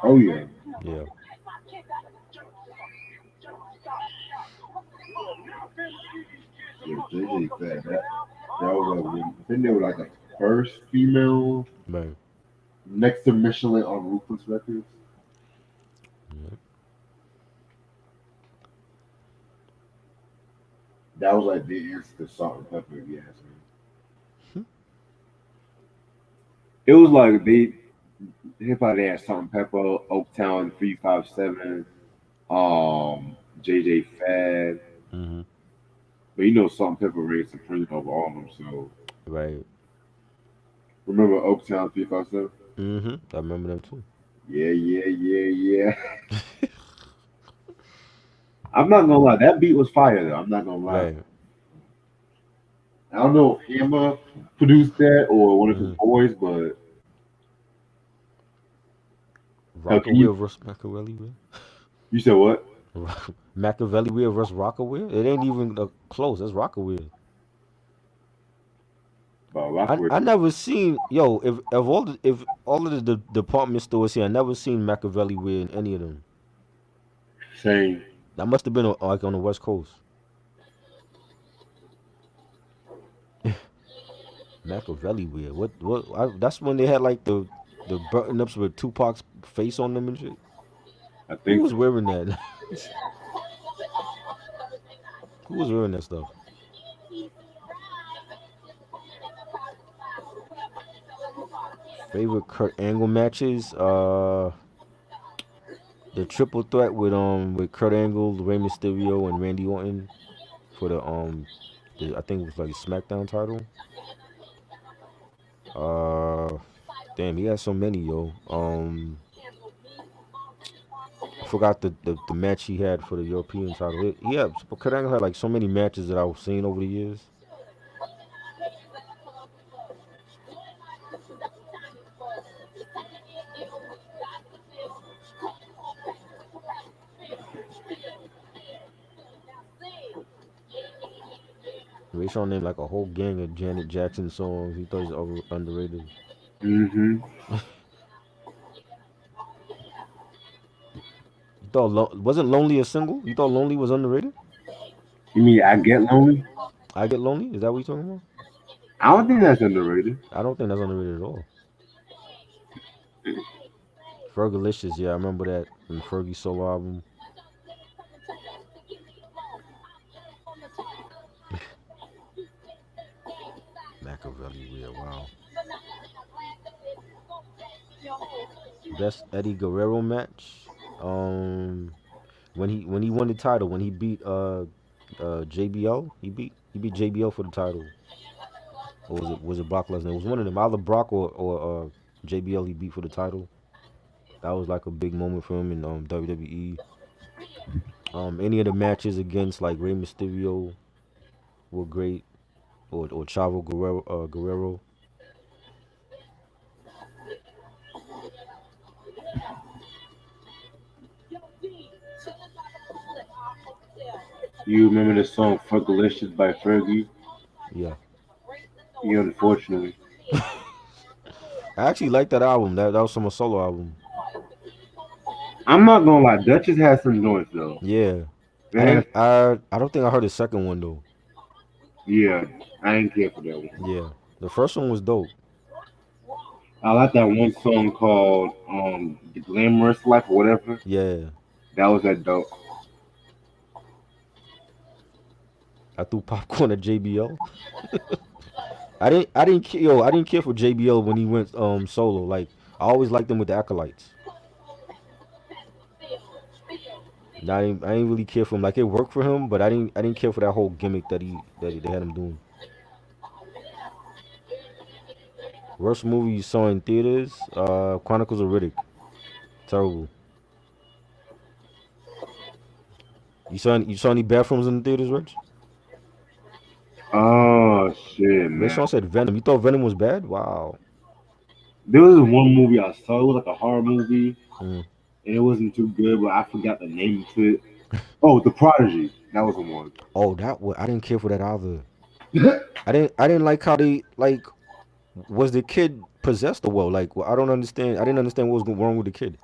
Oh yeah. Yeah. Yeah, JJ Fad. That was like, I think they were like the first female Right. next to Michelin on Ruthless Records. Yeah. That was like the answer to Salt and Pepper, if you ask me. It was like they hip hop they had Salt and Pepper, Oaktown 357, JJ Fad. Mm-hmm. But you know Salt and Pepper reigned supreme over all of them, so Right. remember Oaktown 357? Mm-hmm. I remember them too. Yeah, yeah, yeah, yeah. I'm not gonna lie, that beat was fire though. I'm not gonna lie. Right. I don't know if Hammer produced that or one of his Mm-hmm. boys, but hell, can Rockaway you? Russ Machiavelli with You said what? Machiavelli with Russ Rockaway. It ain't even close. That's Rockaway. Rockaway. I never seen if all of the department stores here, I never seen Machiavelli wear in any of them. Same. That must have been like on the West Coast. Machiavelli wear. That's when they had like the button ups with Tupac's face on them and shit. I Who think was so. wearing that? Who was wearing that stuff? Favorite Kurt Angle matches? The triple threat with Kurt Angle, Rey Mysterio, and Randy Orton for the I think it was like SmackDown title. Uh, damn, he had so many, yo. I forgot the match he had for the European title. Kurt Angle had like so many matches that I've seen over the years. Ray Sean named like a whole gang of Janet Jackson songs. He thought he's underrated. Mm-hmm. You thought wasn't Lonely a single? You thought Lonely was underrated? You mean I Get Lonely? I Get Lonely? Is that what you talking about? I don't think that's underrated. I don't think that's underrated at all. Fergalicious, yeah, I remember that from Fergie's solo album. Machiavelli, yeah, wow. Best Eddie Guerrero match. When he won the title, when he beat JBL, he beat JBL for the title. Or was it Brock Lesnar? It was one of them, either Brock or JBL he beat for the title. That was like a big moment for him in WWE. Any of the matches against like Rey Mysterio were great, or Chavo Guerrero. You remember the song "Fergalicious" by Fergie? Yeah, Yeah, unfortunately. I actually like that album. That was from a solo album. I'm not gonna lie, Duchess has some noise though. Yeah, It has, I don't think I heard the second one though. yeah, I ain't care for that one. Yeah, the first one was dope. I like that one song called "The Glamorous Life" or whatever. Yeah, That was that dope. I threw popcorn at JBL. I didn't care for JBL when he went solo. Like I always liked him with the acolytes. And I didn't really care for him. Like it worked for him, but I didn't care for that whole gimmick they had him doing. Worst movie you saw in theaters? Chronicles of Riddick. Terrible. You saw any bathrooms in the theaters, Rich? Oh shit, Ray man. Sean said Venom. You thought Venom was bad? Wow. There was one movie I saw. It was like a horror movie, Mm. and it wasn't too good, but I forgot the name to it. Oh, The Prodigy. That was the one. Oh, I didn't care for that either. I didn't like how they like was the kid possessed or well? Like well, I don't understand. I didn't understand what was wrong with the kid.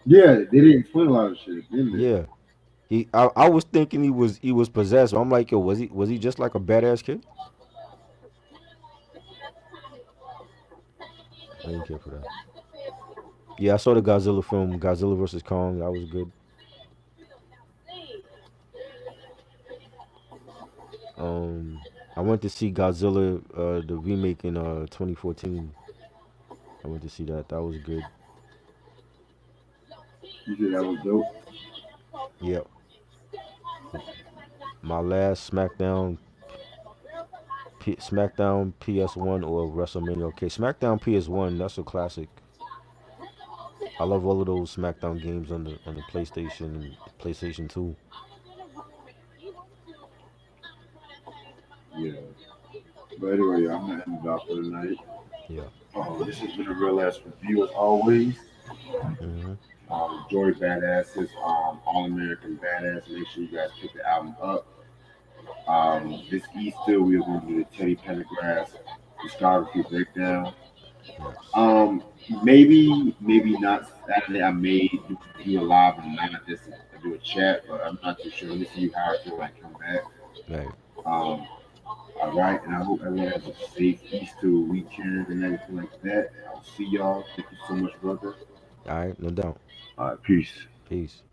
Yeah, they didn't explain a lot of shit, didn't they? Yeah. I was thinking he was possessed. I'm like, yo, was he just like a badass kid? I didn't care for that. Yeah, I saw the Godzilla film, Godzilla versus Kong. That was good. Um, I went to see Godzilla, the remake in 2014. I went to see that. That was good. You said that was dope. Yeah. My last SmackDown PS1 or WrestleMania. Okay, SmackDown PS1. That's a classic. I love all of those SmackDown games on the PlayStation and PlayStation 2. Yeah. But anyway, I'm gonna end it off for tonight. Yeah. This has been a real ass review as always. Hmm. Joy Badass's All-American Badass. Make sure you guys pick the album up. This Easter, we are going to do the Teddy Pendergrass discography breakdown. Yes. Um, maybe not Saturday. I may do a live and not just do a chat, but I'm not too sure. Let me see how I feel when I come back. Right. Um, all right, and I hope everyone has a safe Easter weekend and everything like that. I'll see y'all. Thank you so much, brother. All right. No doubt. Peace. Peace.